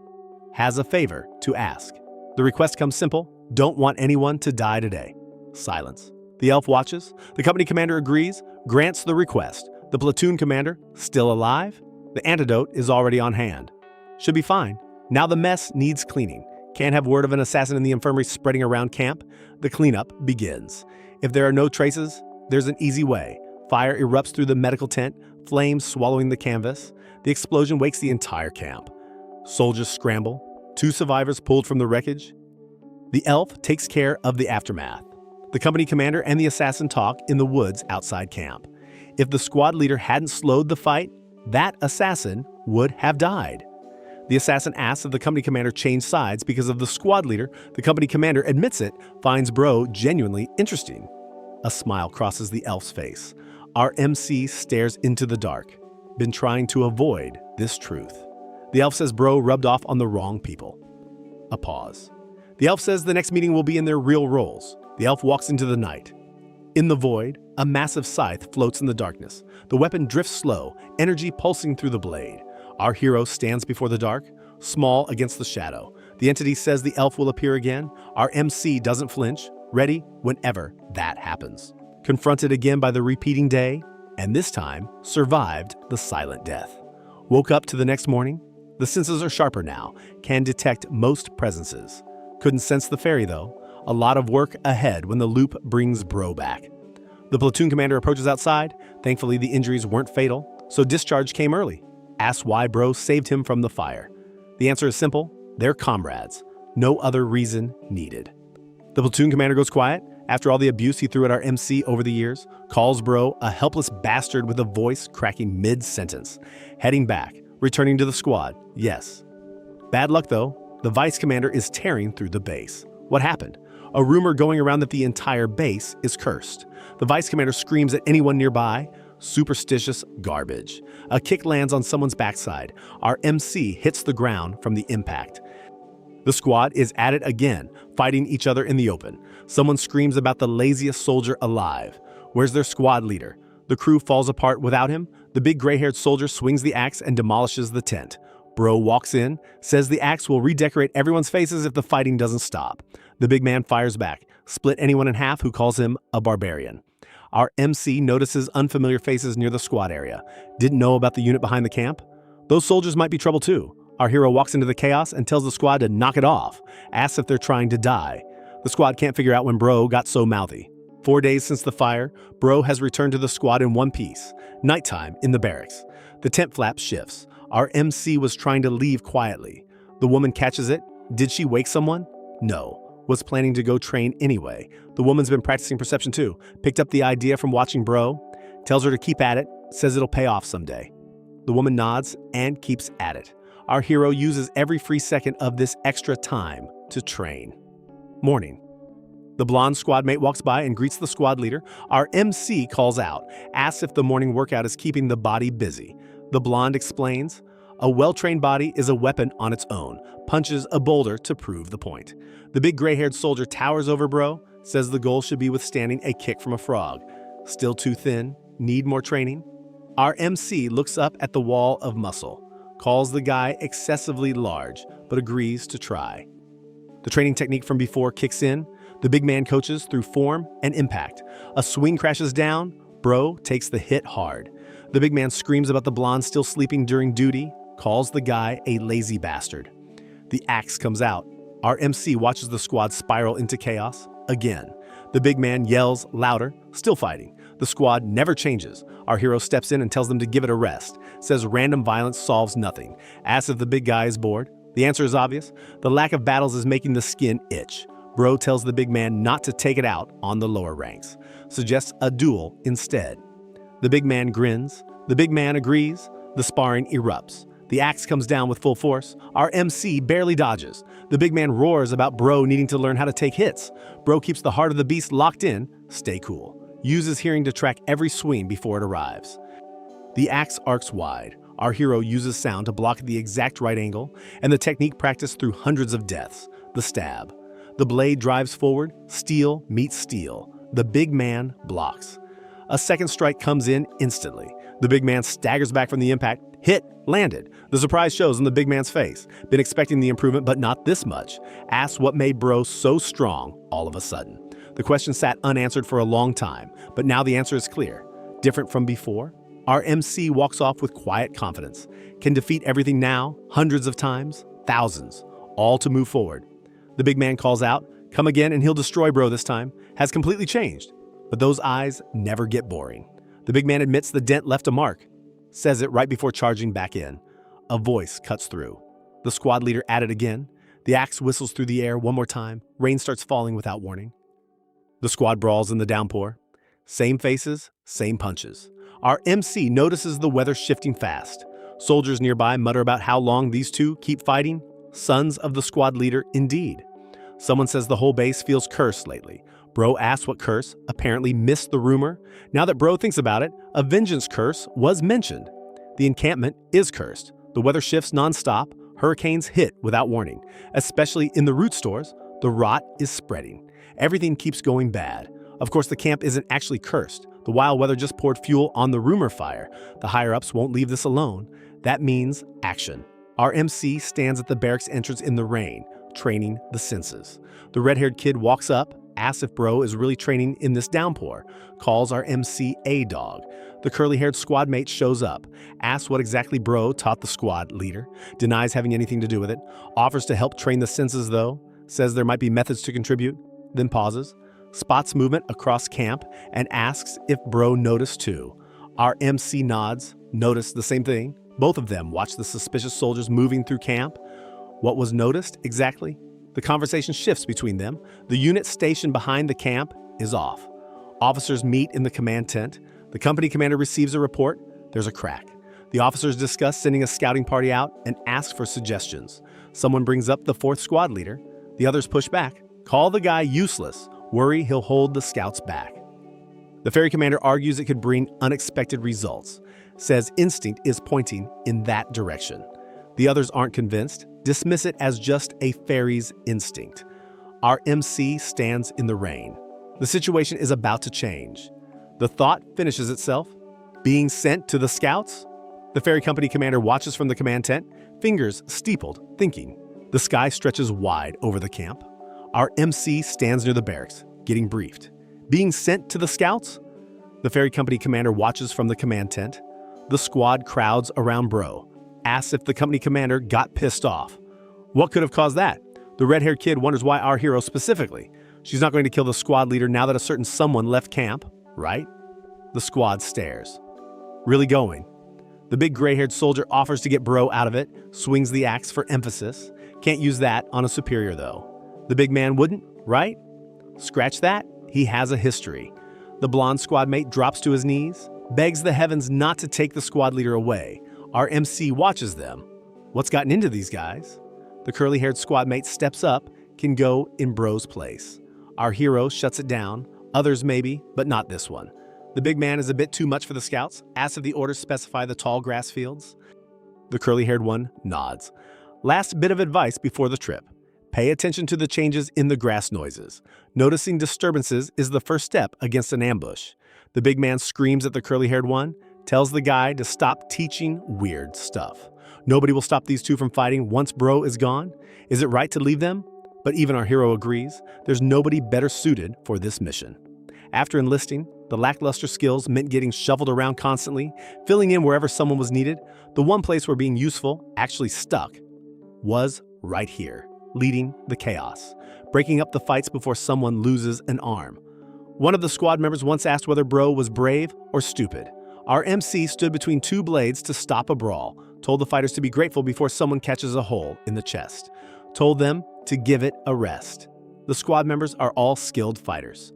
[SPEAKER 1] Has a favor to ask. The request comes simple. Don't want anyone to die today. Silence. The elf watches. The company commander agrees, grants the request. The platoon commander, still alive? The antidote is already on hand. Should be fine. Now the mess needs cleaning. Can't have word of an assassin in the infirmary spreading around camp. The cleanup begins. If there are no traces, there's an easy way. Fire erupts through the medical tent, flames swallowing the canvas. The explosion wakes the entire camp. Soldiers scramble. 2 survivors pulled from the wreckage. The elf takes care of the aftermath. The company commander and the assassin talk in the woods outside camp. If the squad leader hadn't slowed the fight, that assassin would have died. The assassin asks if the company commander changed sides because of the squad leader. The company commander admits it, finds Bro genuinely interesting. A smile crosses the elf's face. Our MC stares into the dark. Been trying to avoid this truth. The elf says Bro rubbed off on the wrong people. A pause. The elf says the next meeting will be in their real roles. The elf walks into the night. In the void, a massive scythe floats in the darkness. The weapon drifts slow, energy pulsing through the blade. Our hero stands before the dark, small against the shadow. The entity says the elf will appear again. Our MC doesn't flinch, ready whenever that happens. Confronted again by the repeating day, and this time survived the silent death. Woke up to the next morning. The senses are sharper now, can detect most presences. Couldn't sense the fairy though. A lot of work ahead when the loop brings Bro back. The platoon commander approaches outside. Thankfully, the injuries weren't fatal, so discharge came early. Asks why Bro saved him from the fire. The answer is simple. They're comrades. No other reason needed. The platoon commander goes quiet. After all the abuse he threw at our MC over the years, calls Bro a helpless bastard with a voice cracking mid-sentence. Heading back, returning to the squad, yes. Bad luck though, the vice commander is tearing through the base. What happened? A rumor going around that the entire base is cursed. The vice commander screams at anyone nearby. Superstitious garbage. A kick lands on someone's backside. Our MC hits the ground from the impact. The squad is at it again, fighting each other in the open. Someone screams about the laziest soldier alive. Where's their squad leader? The crew falls apart without him. The big gray-haired soldier swings the axe and demolishes the tent. Bro walks in, says the axe will redecorate everyone's faces if the fighting doesn't stop. The big man fires back, split anyone in half who calls him a barbarian. Our MC notices unfamiliar faces near the squad area. Didn't know about the unit behind the camp? Those soldiers might be trouble too. Our hero walks into the chaos and tells the squad to knock it off, asks if they're trying to die. The squad can't figure out when Bro got so mouthy. 4 days since the fire, Bro has returned to the squad in one piece. Nighttime in the barracks. The tent flap shifts. Our MC was trying to leave quietly. The woman catches it. Did she wake someone? No. Was planning to go train anyway. The woman's been practicing perception too. Picked up the idea from watching Bro. Tells her to keep at it. Says it'll pay off someday. The woman nods and keeps at it. Our hero uses every free second of this extra time to train. Morning. The blonde squad mate walks by and greets the squad leader. Our MC calls out, asks if the morning workout is keeping the body busy. The blonde explains, a well-trained body is a weapon on its own, punches a boulder to prove the point. The big gray-haired soldier towers over Bro, says the goal should be withstanding a kick from a frog. Still too thin, need more training? Our MC looks up at the wall of muscle, calls the guy excessively large, but agrees to try. The training technique from before kicks in. The big man coaches through form and impact. A swing crashes down. Bro takes the hit hard. The big man screams about the blonde still sleeping during duty, calls the guy a lazy bastard. The axe comes out. Our MC watches the squad spiral into chaos again. The big man yells louder, still fighting. The squad never changes. Our hero steps in and tells them to give it a rest. Says random violence solves nothing. Asks if the big guy is bored. The answer is obvious. The lack of battles is making the skin itch. Bro tells the big man not to take it out on the lower ranks. Suggests a duel instead. The big man grins. The big man agrees. The sparring erupts. The axe comes down with full force. Our MC barely dodges. The big man roars about Bro needing to learn how to take hits. Bro keeps the heart of the beast locked in. Stay cool. Uses hearing to track every swing before it arrives. The axe arcs wide. Our hero uses sound to block at the exact right angle, and the technique practiced through hundreds of deaths. The stab. The blade drives forward. Steel meets steel. The big man blocks. A second strike comes in instantly. The big man staggers back from the impact. Hit, landed. The surprise shows on the big man's face. Been expecting the improvement, but not this much. Asks what made Bro so strong all of a sudden. The question sat unanswered for a long time, but now the answer is clear. Different from before? Our MC walks off with quiet confidence. Can defeat everything now, hundreds of times, thousands, all to move forward. The big man calls out, come again and he'll destroy Bro this time. Has completely changed. But those eyes never get boring. The big man admits the dent left a mark. Says it right before charging back in. A voice cuts through. The squad leader at it again. The axe whistles through the air one more time. Rain starts falling without warning. The squad brawls in the downpour. Same faces, same punches. Our MC notices the weather shifting fast. Soldiers nearby mutter about how long these two keep fighting. Sons of the squad leader indeed. Someone says the whole base feels cursed lately. Bro asks what curse, apparently missed the rumor. Now that Bro thinks about it, a vengeance curse was mentioned. The encampment is cursed. The weather shifts nonstop. Hurricanes hit without warning. Especially in the root stores, the rot is spreading. Everything keeps going bad. Of course, the camp isn't actually cursed. The wild weather just poured fuel on the rumor fire. The higher-ups won't leave this alone. That means action. Our MC stands at the barracks entrance in the rain, training the senses. The red-haired kid walks up, asks if Bro is really training in this downpour, calls our MC a dog. The curly-haired squad mate shows up, asks what exactly Bro taught the squad leader, denies having anything to do with it, offers to help train the senses though, says there might be methods to contribute, then pauses, spots movement across camp, and asks if Bro noticed too. Our MC nods, noticed the same thing. Both of them watch the suspicious soldiers moving through camp. What was noticed exactly? The conversation shifts between them. The unit stationed behind the camp is off. Officers meet in the command tent. The company commander receives a report. There's a crack. The officers discuss sending a scouting party out and ask for suggestions. Someone brings up the 4th squad leader. The others push back. Call the guy useless. Worry he'll hold the scouts back. The ferry commander argues it could bring unexpected results. Says instinct is pointing in that direction. The others aren't convinced. Dismiss it as just a ferry's instinct. Our MC stands in the rain. The situation is about to change. The thought finishes itself. Being sent to the scouts? The ferry company commander watches from the command tent, fingers steepled, thinking. The sky stretches wide over the camp. Our MC stands near the barracks, getting briefed. Being sent to the scouts? The ferry company commander watches from the command tent. The squad crowds around Bro. Asks if the company commander got pissed off. What could have caused that? The red-haired kid wonders why our hero specifically. She's not going to kill the squad leader now that a certain someone left camp, right? The squad stares. Really going? The big gray-haired soldier offers to get Bro out of it, swings the axe for emphasis. Can't use that on a superior though. The big man wouldn't, right? Scratch that, he has a history. The blonde squad mate drops to his knees, begs the heavens not to take the squad leader away. Our MC watches them. What's gotten into these guys? The curly-haired squad mate steps up, can go in Bro's place. Our hero shuts it down. Others maybe, but not this one. The big man is a bit too much for the scouts, asks if the orders specify the tall grass fields. The curly-haired one nods. Last bit of advice before the trip. Pay attention to the changes in the grass noises. Noticing disturbances is the first step against an ambush. The big man screams at the curly-haired one, tells the guy to stop teaching weird stuff. Nobody will stop these two from fighting once Bro is gone. Is it right to leave them? But even our hero agrees. There's nobody better suited for this mission. After enlisting, the lackluster skills meant getting shuffled around constantly, filling in wherever someone was needed. The one place where being useful actually stuck was right here, leading the chaos, breaking up the fights before someone loses an arm. One of the squad members once asked whether Bro was brave or stupid. Our MC stood between two blades to stop a brawl, told the fighters to be grateful before someone catches a hole in the chest, told them to give it a rest. The squad members are all skilled fighters.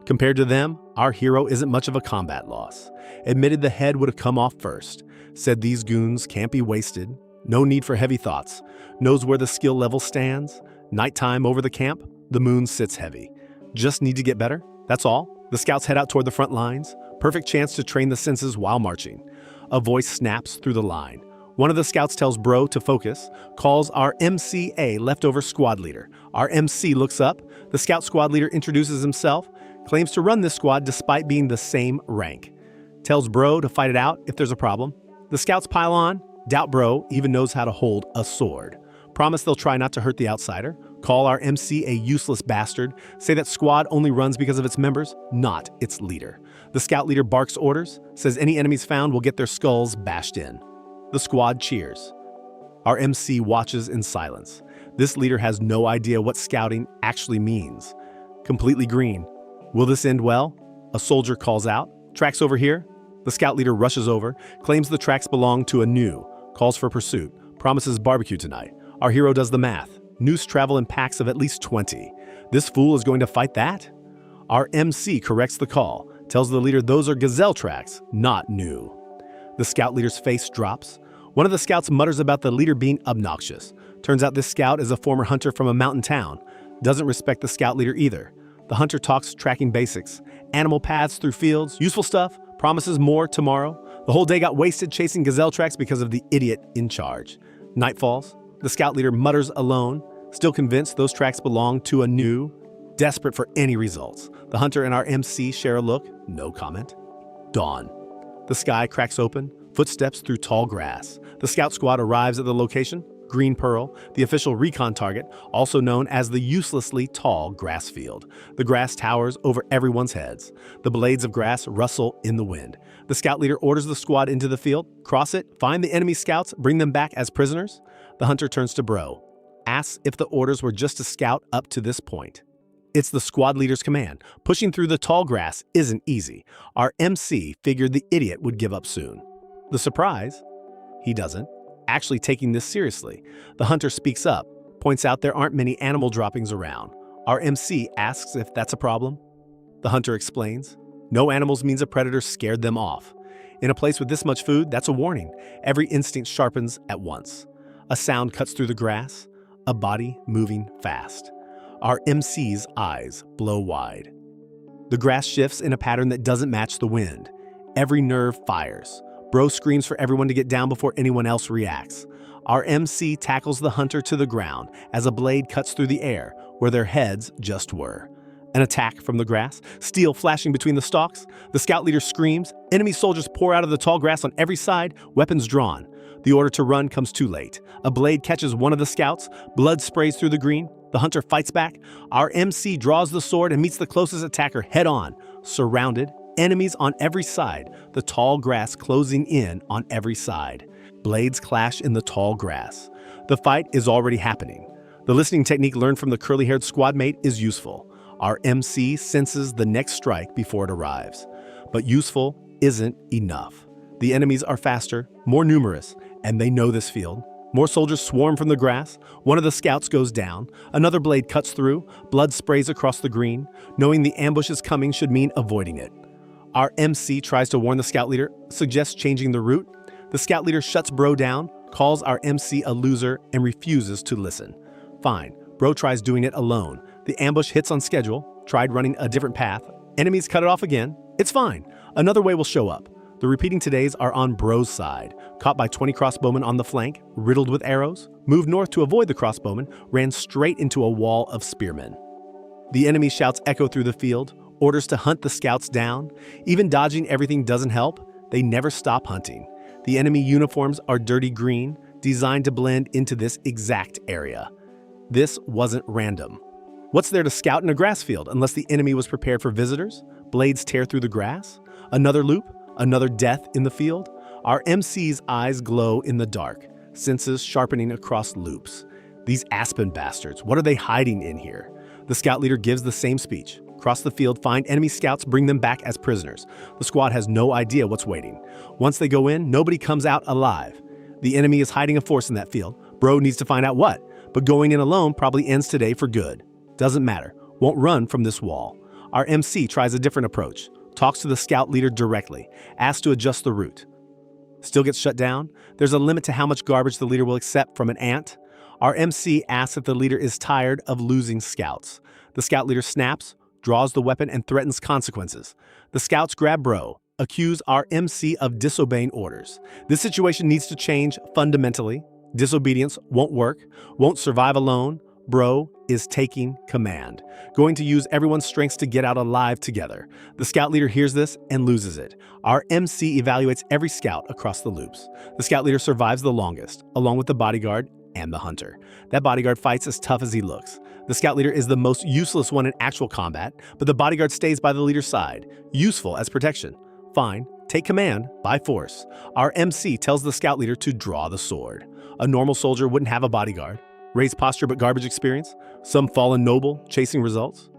[SPEAKER 1] Compared to them, our hero isn't much of a combat loss. Admitted the head would have come off first. Said these goons can't be wasted. No need for heavy thoughts. Knows where the skill level stands. Nighttime over the camp, the moon sits heavy. Just need to get better, that's all. The scouts head out toward the front lines. Perfect chance to train the senses while marching. A voice snaps through the line. One of the scouts tells Bro to focus, calls our MC a leftover squad leader. Our MC looks up. The scout squad leader introduces himself, claims to run this squad despite being the same rank. Tells Bro to fight it out if there's a problem. The scouts pile on. Doubt Bro even knows how to hold a sword. Promise they'll try not to hurt the outsider. Call our MC a useless bastard. Say that squad only runs because of its members, not its leader. The scout leader barks orders, says any enemies found will get their skulls bashed in. The squad cheers. Our MC watches in silence. This leader has no idea what scouting actually means. Completely green. Will this end well? A soldier calls out. Tracks over here? The scout leader rushes over, claims the tracks belong to a new, calls for pursuit, promises barbecue tonight. Our hero does the math. Noose travel in packs of at least 20. This fool is going to fight that? Our MC corrects the call, tells the leader those are gazelle tracks, not new. The scout leader's face drops. One of the scouts mutters about the leader being obnoxious. Turns out this scout is a former hunter from a mountain town. Doesn't respect the scout leader either. The hunter talks tracking basics, animal paths through fields, useful stuff, promises more tomorrow. The whole day got wasted chasing gazelle tracks because of the idiot in charge. Night falls. The scout leader mutters alone, still convinced those tracks belong to a new, desperate for any results. The hunter and our MC share a look, no comment. Dawn. The sky cracks open, footsteps through tall grass. The scout squad arrives at the location, Green Pearl, the official recon target, also known as the uselessly tall grass field. The grass towers over everyone's heads. The blades of grass rustle in the wind. The scout leader orders the squad into the field, cross it, find the enemy scouts, bring them back as prisoners. The hunter turns to Bro, asks if the orders were just to scout up to this point. It's the squad leader's command. Pushing through the tall grass isn't easy. Our MC figured the idiot would give up soon. The surprise? He doesn't. Actually taking this seriously. The hunter speaks up, points out there aren't many animal droppings around. Our MC asks if that's a problem. The hunter explains. No animals means a predator scared them off. In a place with this much food, that's a warning. Every instinct sharpens at once. A sound cuts through the grass, a body moving fast. Our MC's eyes blow wide. The grass shifts in a pattern that doesn't match the wind. Every nerve fires. Bro screams for everyone to get down before anyone else reacts. Our MC tackles the hunter to the ground as a blade cuts through the air where their heads just were. An attack from the grass, steel flashing between the stalks. The scout leader screams. Enemy soldiers pour out of the tall grass on every side, weapons drawn. The order to run comes too late. A blade catches one of the scouts. Blood sprays through the green. The hunter fights back. Our MC draws the sword and meets the closest attacker head on. Surrounded. Enemies on every side. The tall grass closing in on every side. Blades clash in the tall grass. The fight is already happening. The listening technique learned from the curly-haired squad mate is useful. Our MC senses the next strike before it arrives. But useful isn't enough. The enemies are faster, more numerous, and they know this field. More soldiers swarm from the grass. One of the scouts goes down. Another blade cuts through. Blood sprays across the green. Knowing the ambush is coming should mean avoiding it. Our MC tries to warn the scout leader, suggests changing the route. The scout leader shuts Bro down, calls our MC a loser, and refuses to listen. Fine, Bro tries doing it alone. The ambush hits on schedule, tried running a different path. Enemies cut it off again. It's fine. Another way will show up. The repeating todays are on Bro's side. Caught by 20 crossbowmen on the flank, riddled with arrows, moved north to avoid the crossbowmen, ran straight into a wall of spearmen. The enemy shouts echo through the field, orders to hunt the scouts down. Even dodging everything doesn't help. They never stop hunting. The enemy uniforms are dirty green, designed to blend into this exact area. This wasn't random. What's there to scout in a grass field unless the enemy was prepared for visitors? Blades tear through the grass. Another loop. Another death in the field. Our MC's eyes glow in the dark, senses sharpening across loops. These aspen bastards, what are they hiding in here? The scout leader gives the same speech. Cross the field, find enemy scouts, bring them back as prisoners. The squad has no idea what's waiting. Once they go in, nobody comes out alive. The enemy is hiding a force in that field. Bro needs to find out what, but going in alone probably ends today for good. Doesn't matter, won't run from this wall. Our MC tries a different approach, talks to the scout leader directly, asks to adjust the route. Still gets shut down. There's a limit to how much garbage the leader will accept from an ant. Our MC asks if the leader is tired of losing scouts. The scout leader snaps, draws the weapon, and threatens consequences. The scouts grab Bro, accuse our MC of disobeying orders. This situation needs to change fundamentally. Disobedience won't work, won't survive alone. Bro is taking command, going to use everyone's strengths to get out alive together. The scout leader hears this and loses it. Our MC evaluates every scout across the loops. The scout leader survives the longest, along with the bodyguard and the hunter. That bodyguard fights as tough as he looks. The scout leader is the most useless one in actual combat, but the bodyguard stays by the leader's side, useful as protection. Fine, take command by force. Our MC tells the scout leader to draw the sword. A normal soldier wouldn't have a bodyguard. Raised posture but garbage experience, some fallen noble chasing results.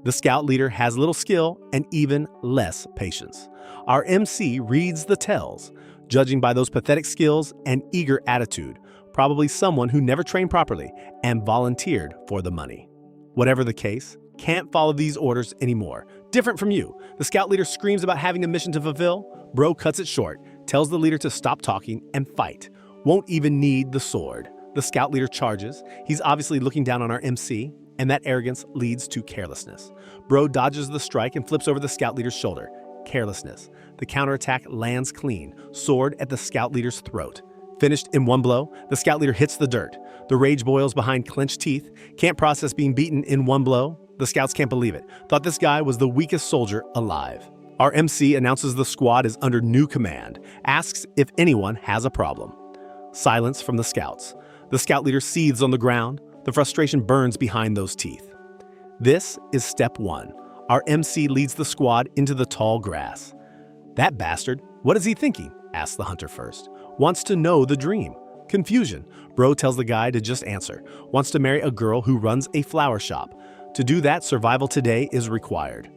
[SPEAKER 1] The scout leader has little skill and even less patience. Our MC reads the tells, judging by those pathetic skills and eager attitude, probably someone who never trained properly and volunteered for the money. Whatever the case, can't follow these orders anymore. Different from you. The scout leader screams about having a mission to fulfill. Bro cuts it short, tells the leader to stop talking and fight. Won't even need the sword. The scout leader charges. He's obviously looking down on our MC, and that arrogance leads to carelessness. Bro dodges the strike and flips over the scout leader's shoulder. Carelessness. The counterattack lands clean, sword at the scout leader's throat. Finished in one blow, the scout leader hits the dirt. The rage boils behind clenched teeth, can't process being beaten in one blow. The scouts can't believe it. Thought this guy was the weakest soldier alive. Our MC announces the squad is under new command, asks if anyone has a problem. Silence from the scouts. The scout leader seethes on the ground. The frustration burns behind those teeth. This is step one. Our MC leads the squad into the tall grass. That bastard, what is he thinking? Asks the hunter first. Wants to know the dream. Confusion. Bro tells the guy to just answer. Wants to marry a girl who runs a flower shop. To do that, survival today is required.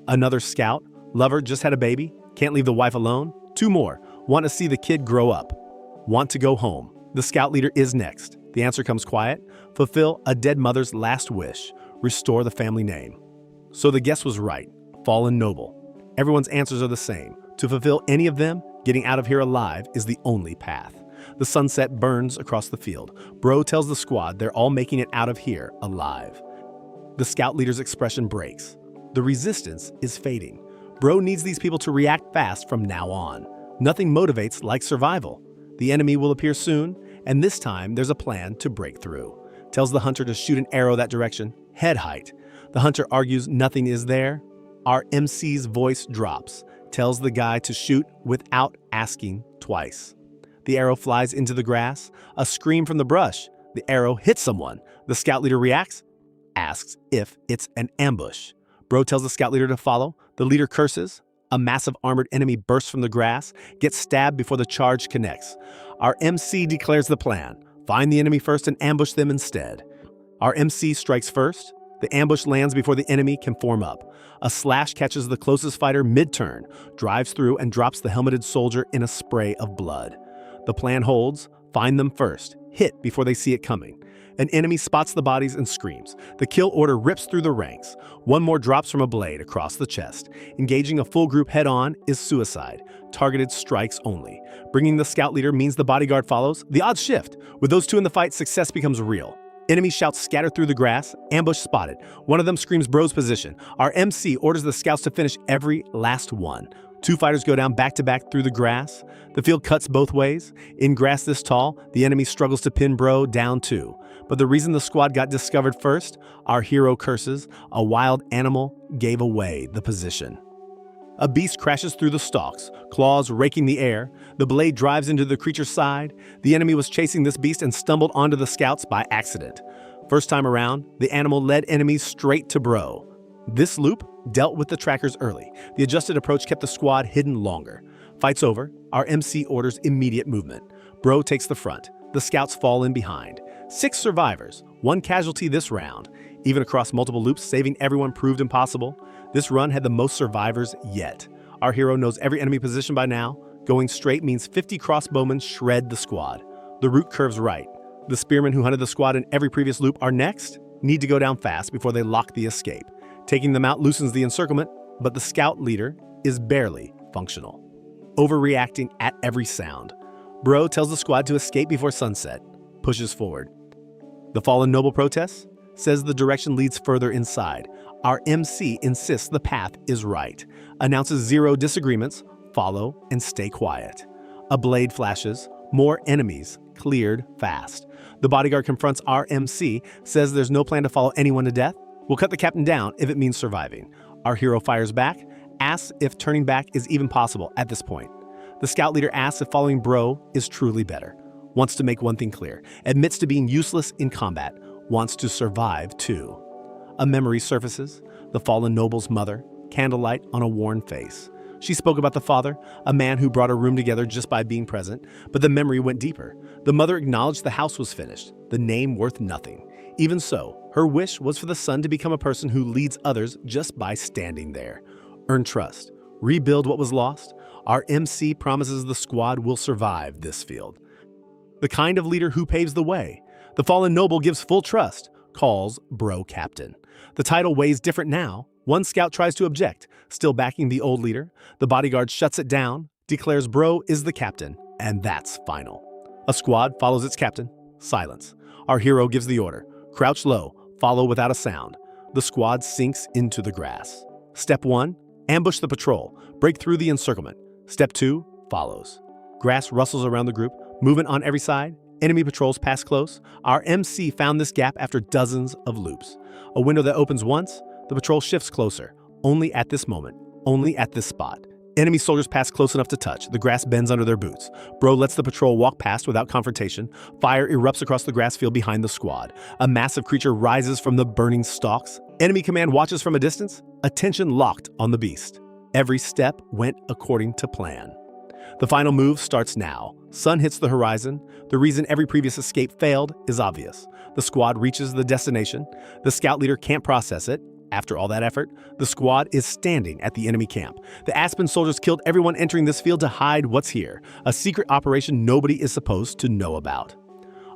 [SPEAKER 1] Another scout. Lover just had a baby. Can't leave the wife alone. Two more. Want to see the kid grow up. Want to go home. The scout leader is next. The answer comes quiet. Fulfill a dead mother's last wish. Restore the family name. So the guess was right. Fallen noble. Everyone's answers are the same. To fulfill any of them, getting out of here alive is the only path. The sunset burns across the field. Bro tells the squad they're all making it out of here alive. The scout leader's expression breaks. The resistance is fading. Bro needs these people to react fast from now on. Nothing motivates like survival. The enemy will appear soon, and this time there's a plan to break through. Tells the hunter to shoot an arrow that direction, head height. The hunter argues nothing is there. Our MC's voice drops, tells the guy to shoot without asking twice. The arrow flies into the grass, a scream from the brush. The arrow hits someone. The scout leader reacts, asks if it's an ambush. Bro tells the scout leader to follow. The leader curses. A massive armored enemy bursts from the grass, gets stabbed before the charge connects. Our MC declares the plan. Find the enemy first and ambush them instead. Our MC strikes first. The ambush lands before the enemy can form up. A slash catches the closest fighter mid-turn, drives through and drops the helmeted soldier in a spray of blood. The plan holds. Find them first. Hit before they see it coming. An enemy spots the bodies and screams. The kill order rips through the ranks. One more drops from a blade across the chest. Engaging a full group head-on is suicide. Targeted strikes only. Bringing the scout leader means the bodyguard follows. The odds shift. With those two in the fight, success becomes real. Enemy shouts scatter through the grass. Ambush spotted. One of them screams Bro's position. Our MC orders the scouts to finish every last one. Two fighters go down back-to-back through the grass. The field cuts both ways. In grass this tall, the enemy struggles to pin Bro down too. But the reason the squad got discovered first, our hero curses, a wild animal gave away the position. A beast crashes through the stalks, claws raking the air. The blade drives into the creature's side. The enemy was chasing this beast and stumbled onto the scouts by accident. First time around, the animal led enemies straight to Bro. This loop dealt with the trackers early. The adjusted approach kept the squad hidden longer. Fight's over. Our MC orders immediate movement. Bro takes the front. The scouts fall in behind. 6 survivors, 1 casualty this round. Even across multiple loops, saving everyone proved impossible. This run had the most survivors yet. Our hero knows every enemy position by now. Going straight means 50 crossbowmen shred the squad. The route curves right. The spearmen who hunted the squad in every previous loop are next. Need to go down fast before they lock the escape. Taking them out loosens the encirclement, but the scout leader is barely functional. Overreacting at every sound, Bro tells the squad to escape before sunset, pushes forward. The fallen noble protests, says the direction leads further inside. Our MC insists the path is right, announces 0 disagreements, follow and stay quiet. A blade flashes, more enemies, cleared fast. The bodyguard confronts our MC, says there's no plan to follow anyone to death. We'll cut the captain down if it means surviving. Our hero fires back, asks if turning back is even possible at this point. The scout leader asks if following Bro is truly better. Wants to make one thing clear, admits to being useless in combat, wants to survive too. A memory surfaces, the fallen noble's mother, candlelight on a worn face. She spoke about the father, a man who brought a room together just by being present, but the memory went deeper. The mother acknowledged the house was finished, the name worth nothing. Even so, her wish was for the son to become a person who leads others just by standing there. Earn trust, rebuild what was lost. Our MC promises the squad will survive this field. The kind of leader who paves the way. The fallen noble gives full trust, calls Bro Captain. The title weighs different now. One scout tries to object, still backing the old leader. The bodyguard shuts it down, declares Bro is the captain, and that's final. A squad follows its captain. Silence. Our hero gives the order. Crouch low, follow without a sound. The squad sinks into the grass. Step 1, ambush the patrol, break through the encirclement. Step 2, follows. Grass rustles around the group, movement on every side. Enemy patrols pass close. Our MC found this gap after dozens of loops. A window that opens once, the patrol shifts closer. Only at this moment, only at this spot. Enemy soldiers pass close enough to touch. The grass bends under their boots. Bro lets the patrol walk past without confrontation. Fire erupts across the grass field behind the squad. A massive creature rises from the burning stalks. Enemy command watches from a distance. Attention locked on the beast. Every step went according to plan. The final move starts now. Sun hits the horizon. The reason every previous escape failed is obvious. The squad reaches the destination. The scout leader can't process it. After all that effort, the squad is standing at the enemy camp. The Aspen soldiers killed everyone entering this field to hide what's here, a secret operation nobody is supposed to know about.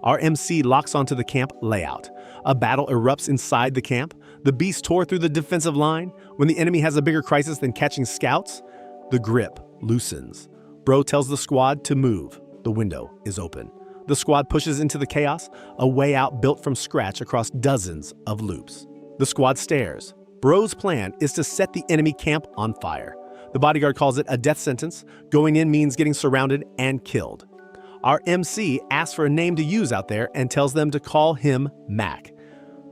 [SPEAKER 1] Our MC locks onto the camp layout. A battle erupts inside the camp. The beast tore through the defensive line. When the enemy has a bigger crisis than catching scouts, the grip loosens. Bro tells the squad to move. The window is open. The squad pushes into the chaos, a way out built from scratch across dozens of loops. The squad stares. Bro's plan is to set the enemy camp on fire. The bodyguard calls it a death sentence. Going in means getting surrounded and killed. Our MC asks for a name to use out there and tells them to call him Mac.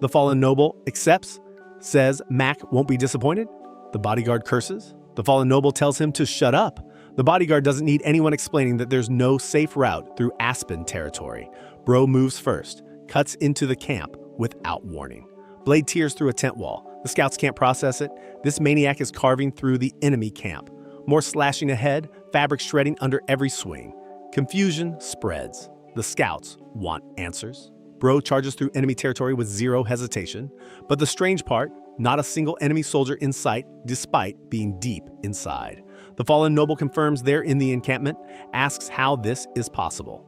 [SPEAKER 1] The fallen noble accepts, says Mac won't be disappointed. The bodyguard curses. The fallen noble tells him to shut up. The bodyguard doesn't need anyone explaining that there's no safe route through Aspen territory. Bro moves first, cuts into the camp without warning. Blade tears through a tent wall. The scouts can't process it. This maniac is carving through the enemy camp. More slashing ahead, fabric shredding under every swing. Confusion spreads. The scouts want answers. Bro charges through enemy territory with 0 hesitation. But the strange part, not a single enemy soldier in sight despite being deep inside. The fallen noble confirms they're in the encampment, asks how this is possible.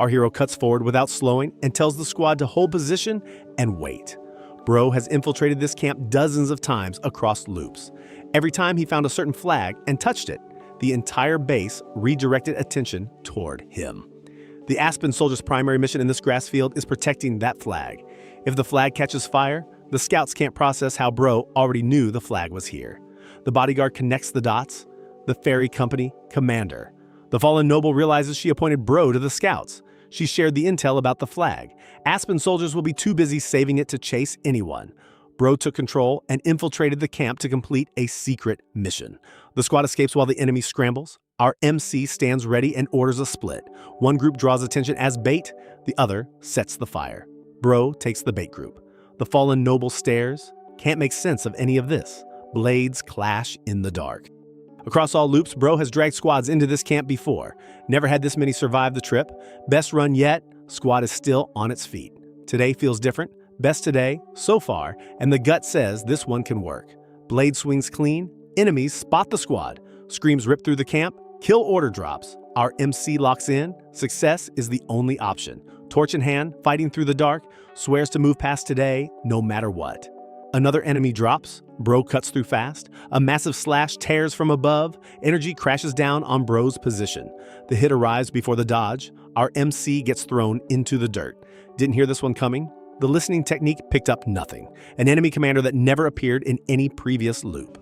[SPEAKER 1] Our hero cuts forward without slowing and tells the squad to hold position and wait. Bro has infiltrated this camp dozens of times across loops. Every time he found a certain flag and touched it, the entire base redirected attention toward him. The Aspen soldiers' primary mission in this grass field is protecting that flag. If the flag catches fire, the scouts can't process how Bro already knew the flag was here. The bodyguard connects the dots. The ferry company commander. The fallen noble realizes she appointed Bro to the scouts. She shared the intel about the flag. Aspen soldiers will be too busy saving it to chase anyone. Bro took control and infiltrated the camp to complete a secret mission. The squad escapes while the enemy scrambles. Our MC stands ready and orders a split. One group draws attention as bait, the other sets the fire. Bro takes the bait group. The fallen noble stares, can't make sense of any of this. Blades clash in the dark. Across all loops, Bro has dragged squads into this camp before. Never had this many survive the trip. Best run yet, squad is still on its feet. Today feels different. Best today, so far, and the gut says this one can work. Blade swings clean, enemies spot the squad. Screams rip through the camp, kill order drops. Our MC locks in, success is the only option. Torch in hand, fighting through the dark, swears to move past today no matter what. Another enemy drops. Bro cuts through fast. A massive slash tears from above. Energy crashes down on Bro's position. The hit arrives before the dodge. Our MC gets thrown into the dirt. Didn't hear this one coming? The listening technique picked up nothing. An enemy commander that never appeared in any previous loop.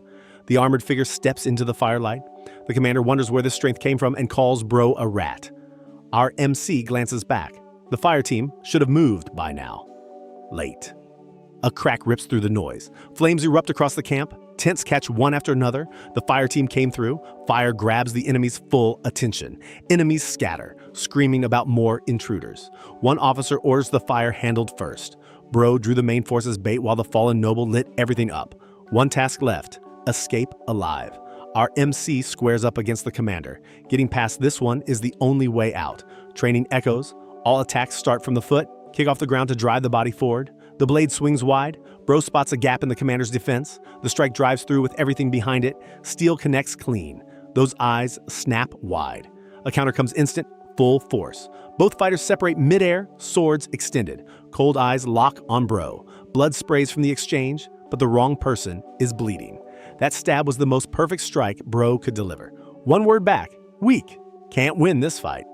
[SPEAKER 1] The armored figure steps into the firelight. The commander wonders where this strength came from and calls Bro a rat. Our MC glances back. The fire team should have moved by now. Late. A crack rips through the noise. Flames erupt across the camp. Tents catch one after another. The fire team came through. Fire grabs the enemy's full attention. Enemies scatter, screaming about more intruders. One officer orders the fire handled first. Bro drew the main force's bait while the fallen noble lit everything up. One task left: escape alive. Our MC squares up against the commander. Getting past this one is the only way out. Training echoes. All attacks start from the foot. Kick off the ground to drive the body forward. The blade swings wide. Bro spots a gap in the commander's defense. The strike drives through with everything behind it. Steel connects clean. Those eyes snap wide. A counter comes instant, full force. Both fighters separate midair, swords extended. Cold eyes lock on Bro. Blood sprays from the exchange, but the wrong person is bleeding. That stab was the most perfect strike Bro could deliver. One word back: weak. Can't win this fight.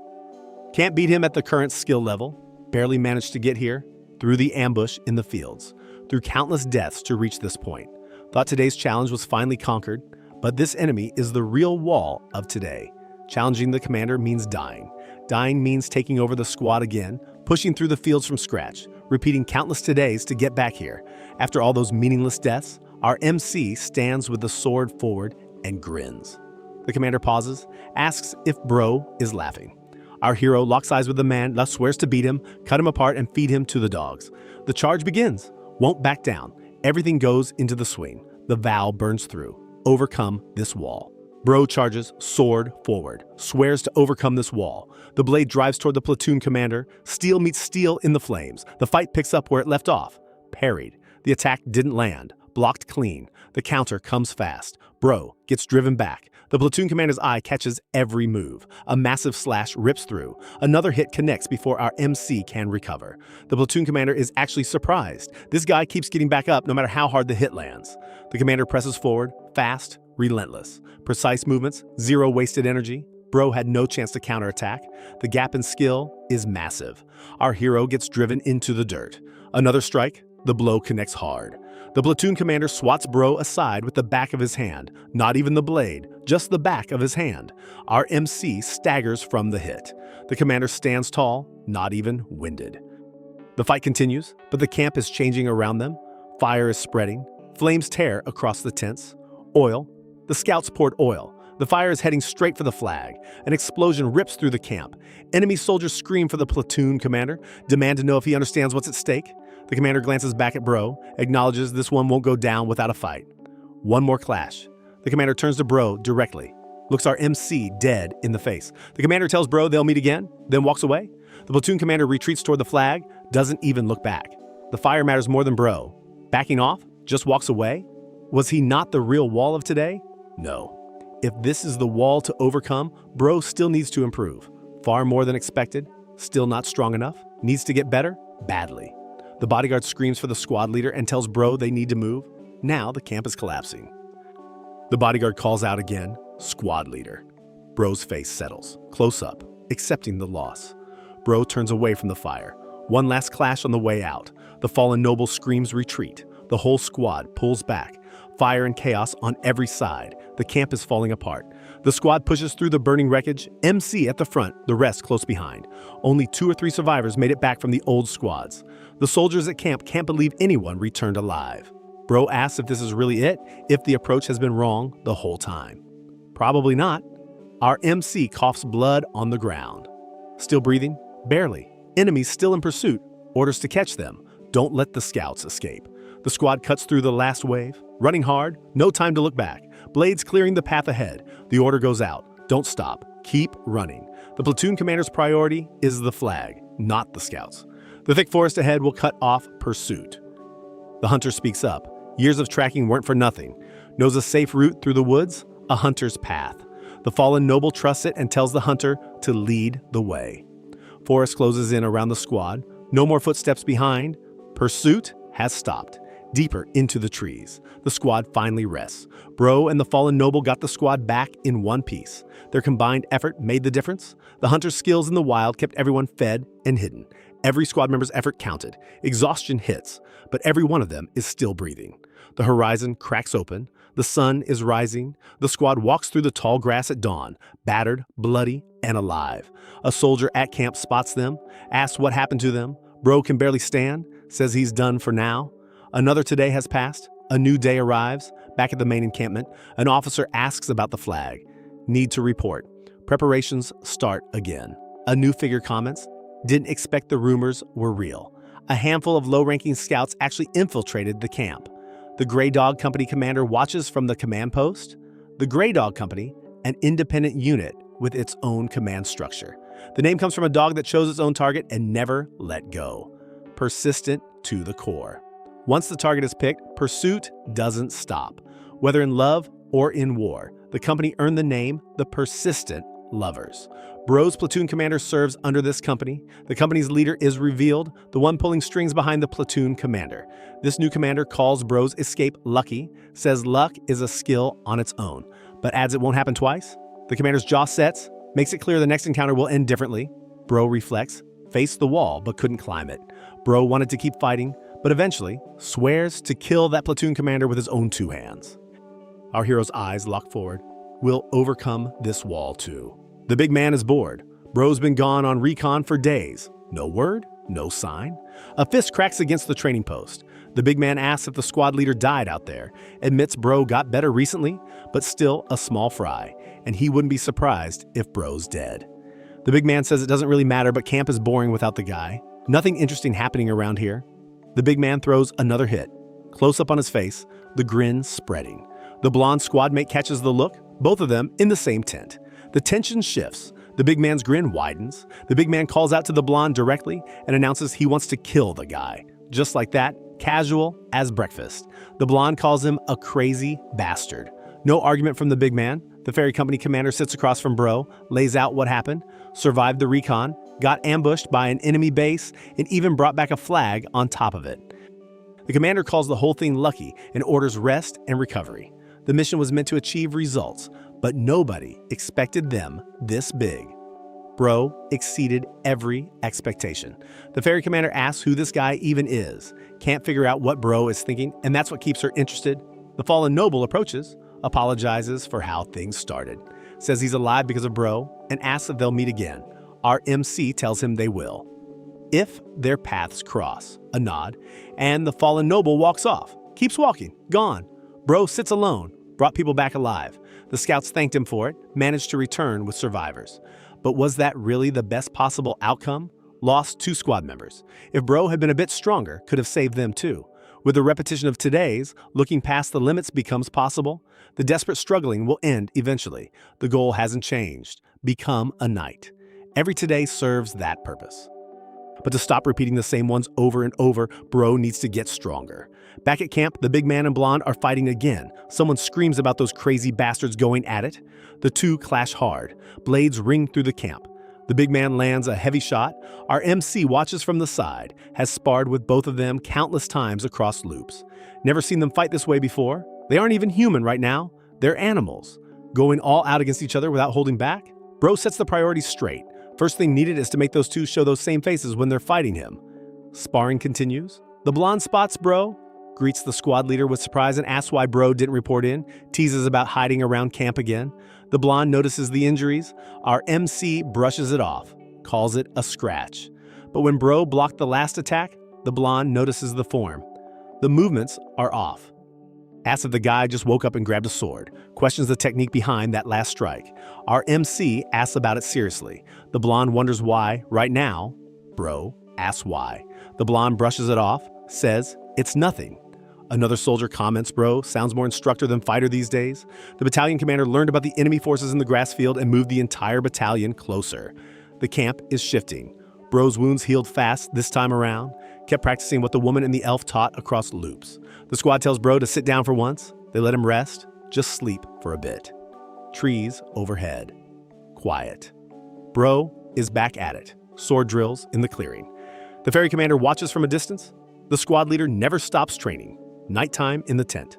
[SPEAKER 1] Can't beat him at the current skill level. Barely managed to get here. Through the ambush in the fields, through countless deaths to reach this point. Thought today's challenge was finally conquered, but this enemy is the real wall of today. Challenging the commander means dying. Dying means taking over the squad again, pushing through the fields from scratch, repeating countless todays to get back here. After all those meaningless deaths, our MC stands with the sword forward and grins. The commander pauses, asks if Bro is laughing. Our hero locks eyes with the man, thus swears to beat him, cut him apart, and feed him to the dogs. The charge begins. Won't back down. Everything goes into the swing. The vow burns through. Overcome this wall. Bro charges, sword forward. Swears to overcome this wall. The blade drives toward the platoon commander. Steel meets steel in the flames. The fight picks up where it left off. Parried. The attack didn't land. Blocked clean. The counter comes fast. Bro gets driven back. The platoon commander's eye catches every move. A massive slash rips through. Another hit connects before our MC can recover. The platoon commander is actually surprised. This guy keeps getting back up no matter how hard the hit lands. The commander presses forward, fast, relentless. Precise movements, zero wasted energy. Bro had no chance to counterattack. The gap in skill is massive. Our hero gets driven into the dirt. Another strike, the blow connects hard. The platoon commander swats Bro aside with the back of his hand. Not even the blade, just the back of his hand. Our MC staggers from the hit. The commander stands tall, not even winded. The fight continues, but the camp is changing around them. Fire is spreading. Flames tear across the tents. Oil. The scouts poured oil. The fire is heading straight for the flag. An explosion rips through the camp. Enemy soldiers scream for the platoon commander, demand to know if he understands what's at stake. The commander glances back at Bro, acknowledges this one won't go down without a fight. One more clash. The commander turns to Bro directly, looks our MC dead in the face. The commander tells Bro they'll meet again, then walks away. The platoon commander retreats toward the flag, doesn't even look back. The fire matters more than Bro. Backing off, just walks away? Was he not the real wall of today? No. If this is the wall to overcome, Bro still needs to improve. Far more than expected, still not strong enough, needs to get better, badly. The bodyguard screams for the squad leader and tells Bro they need to move. Now the camp is collapsing. The bodyguard calls out again, squad leader. Bro's face settles, close up, accepting the loss. Bro turns away from the fire. One last clash on the way out. The fallen noble screams retreat. The whole squad pulls back. Fire and chaos on every side. The camp is falling apart. The squad pushes through the burning wreckage, MC at the front, the rest close behind. Only 2 or 3 survivors made it back from the old squads. The soldiers at camp can't believe anyone returned alive. Bro asks if this is really it, if the approach has been wrong the whole time. Probably not. Our MC coughs blood on the ground. Still breathing? Barely. Enemies still in pursuit. Orders to catch them. Don't let the scouts escape. The squad cuts through the last wave. Running hard, no time to look back. Blades clearing the path ahead. The order goes out. Don't stop. Keep running. The platoon commander's priority is the flag, not the scouts. The thick forest ahead will cut off pursuit. The hunter speaks up. Years of tracking weren't for nothing. Knows a safe route through the woods, a hunter's path. The fallen noble trusts it and tells the hunter to lead the way. Forest closes in around the squad. No more footsteps behind. Pursuit has stopped. deeper into the trees. The squad finally rests. Bro and the fallen noble got the squad back in one piece. Their combined effort made the difference. The hunter's skills in the wild kept everyone fed and hidden. Every squad member's effort counted. Exhaustion hits, but every one of them is still breathing. The horizon cracks open. The sun is rising. The squad walks through the tall grass at dawn, battered, bloody, and alive. A soldier at camp spots them, asks what happened to them. Bro can barely stand, says he's done for now. Another today has passed. A new day arrives. Back at the main encampment, an officer asks about the flag. Need to report. Preparations start again. A new figure comments, didn't expect the rumors were real. A handful of low-ranking scouts actually infiltrated the camp. The Grey Dog Company commander watches from the command post. The Grey Dog Company, an independent unit with its own command structure. The name comes from a dog that chose its own target and never let go. Persistent to the core. Once the target is picked, pursuit doesn't stop. Whether in love or in war, the company earned the name the Persistent Lovers. Bro's platoon commander serves under this company. The company's leader is revealed, the one pulling strings behind the platoon commander. This new commander calls Bro's escape lucky, says luck is a skill on its own, but adds it won't happen twice. The commander's jaw sets, makes it clear the next encounter will end differently. Bro reflects, faced the wall but couldn't climb it. Bro wanted to keep fighting, but eventually swears to kill that platoon commander with his own two hands. Our hero's eyes lock forward. We'll overcome this wall too. The big man is bored. Bro's been gone on recon for days. No word, no sign. A fist cracks against the training post. The big man asks if the squad leader died out there, admits Bro got better recently, but still a small fry, and he wouldn't be surprised if Bro's dead. The big man says it doesn't really matter, but camp is boring without the guy. Nothing interesting happening around here. The big man throws another hit. Close up on his face, the grin spreading. The blonde squad mate catches the look, both of them in the same tent. The tension shifts. The big man's grin widens. The big man calls out to the blonde directly and announces he wants to kill the guy. Just like that, casual as breakfast. The blonde calls him a crazy bastard. No argument from the big man. The ferry company commander sits across from Bro, lays out what happened, survived the recon, got ambushed by an enemy base, and even brought back a flag on top of it. The commander calls the whole thing lucky and orders rest and recovery. The mission was meant to achieve results, but nobody expected them this big. Bro exceeded every expectation. The ferry commander asks who this guy even is. Can't figure out what Bro is thinking, and that's what keeps her interested. The fallen noble approaches, apologizes for how things started, says he's alive because of Bro, and asks if they'll meet again. Our MC tells him they will. If their paths cross, a nod, and the fallen noble walks off, keeps walking, gone. Bro sits alone, brought people back alive. The scouts thanked him for it, managed to return with survivors. But was that really the best possible outcome? Lost 2 squad members. If Bro had been a bit stronger, could have saved them too. With the repetition of today's, looking past the limits becomes possible. The desperate struggling will end eventually. The goal hasn't changed. Become a knight. Every today serves that purpose. But to stop repeating the same ones over and over, Bro needs to get stronger. Back at camp, the big man and blonde are fighting again. Someone screams about those crazy bastards going at it. The two clash hard. Blades ring through the camp. The big man lands a heavy shot. Our MC watches from the side, has sparred with both of them countless times across loops. Never seen them fight this way before. They aren't even human right now. They're animals. Going all out against each other without holding back? Bro sets the priorities straight. First thing needed is to make those two show those same faces when they're fighting him. Sparring continues. The blonde spots Bro, greets the squad leader with surprise and asks why Bro didn't report in, teases about hiding around camp again. The blonde notices the injuries. Our MC brushes it off, calls it a scratch. But when Bro blocked the last attack, the blonde notices the form. The movements are off. Asks if the guy just woke up and grabbed a sword, questions the technique behind that last strike. Our MC asks about it seriously. The blonde wonders why, right now. Bro asks why. The blonde brushes it off, says it's nothing. Another soldier comments Bro sounds more instructor than fighter these days. The battalion commander learned about the enemy forces in the grass field and moved the entire battalion closer. The camp is shifting. Bro's wounds healed fast this time around. Kept practicing what the woman and the elf taught across loops. The squad tells Bro to sit down for once. They let him rest, just sleep for a bit. Trees overhead. Quiet. Bro is back at it. Sword drills in the clearing. The ferry commander watches from a distance. The squad leader never stops training. Nighttime in the tent.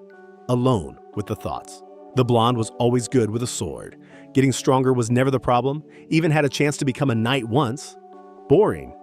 [SPEAKER 1] Alone with the thoughts. The blonde was always good with a sword. Getting stronger was never the problem, even had a chance to become a knight once. Boring.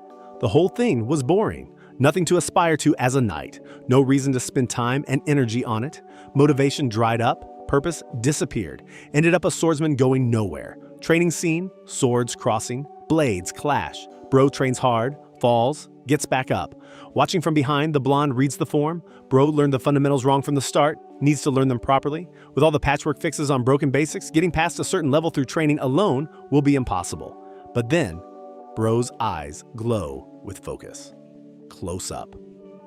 [SPEAKER 1] The whole thing was boring. Nothing to aspire to as a knight. No reason to spend time and energy on it. Motivation dried up. Purpose disappeared. Ended up a swordsman going nowhere. Training scene, swords crossing, blades clash. Bro trains hard, falls, gets back up. Watching from behind, the blonde reads the form. Bro learned the fundamentals wrong from the start, needs to learn them properly. With all the patchwork fixes on broken basics, getting past a certain level through training alone will be impossible. But then, Bro's eyes glow with focus. Close up.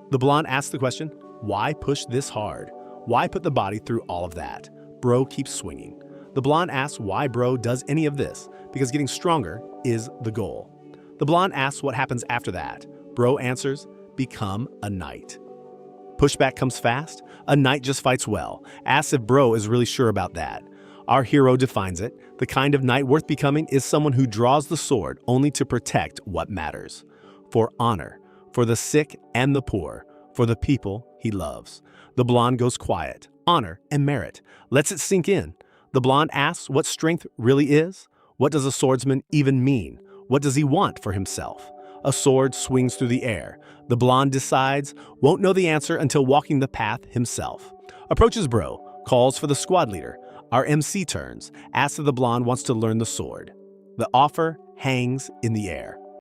[SPEAKER 1] The blonde asks the question, why push this hard? Why put the body through all of that? Bro keeps swinging. The blonde asks why Bro does any of this, because getting stronger is the goal. The blonde asks what happens after that. Bro answers, become a knight. Pushback comes fast. A knight just fights well. Asks if Bro is really sure about that. Our hero defines it. The kind of knight worth becoming is someone who draws the sword only to protect what matters. For honor, for the sick and the poor, for the people he loves. The blonde goes quiet. Honor and merit. Lets it sink in. The blonde asks what strength really is. What does a swordsman even mean? What does he want for himself? A sword swings through the air. The blonde decides, won't know the answer until walking the path himself. Approaches Bro, calls for the squad leader. Our MC turns, asks if the blonde wants to learn the sword. The offer hangs in the air.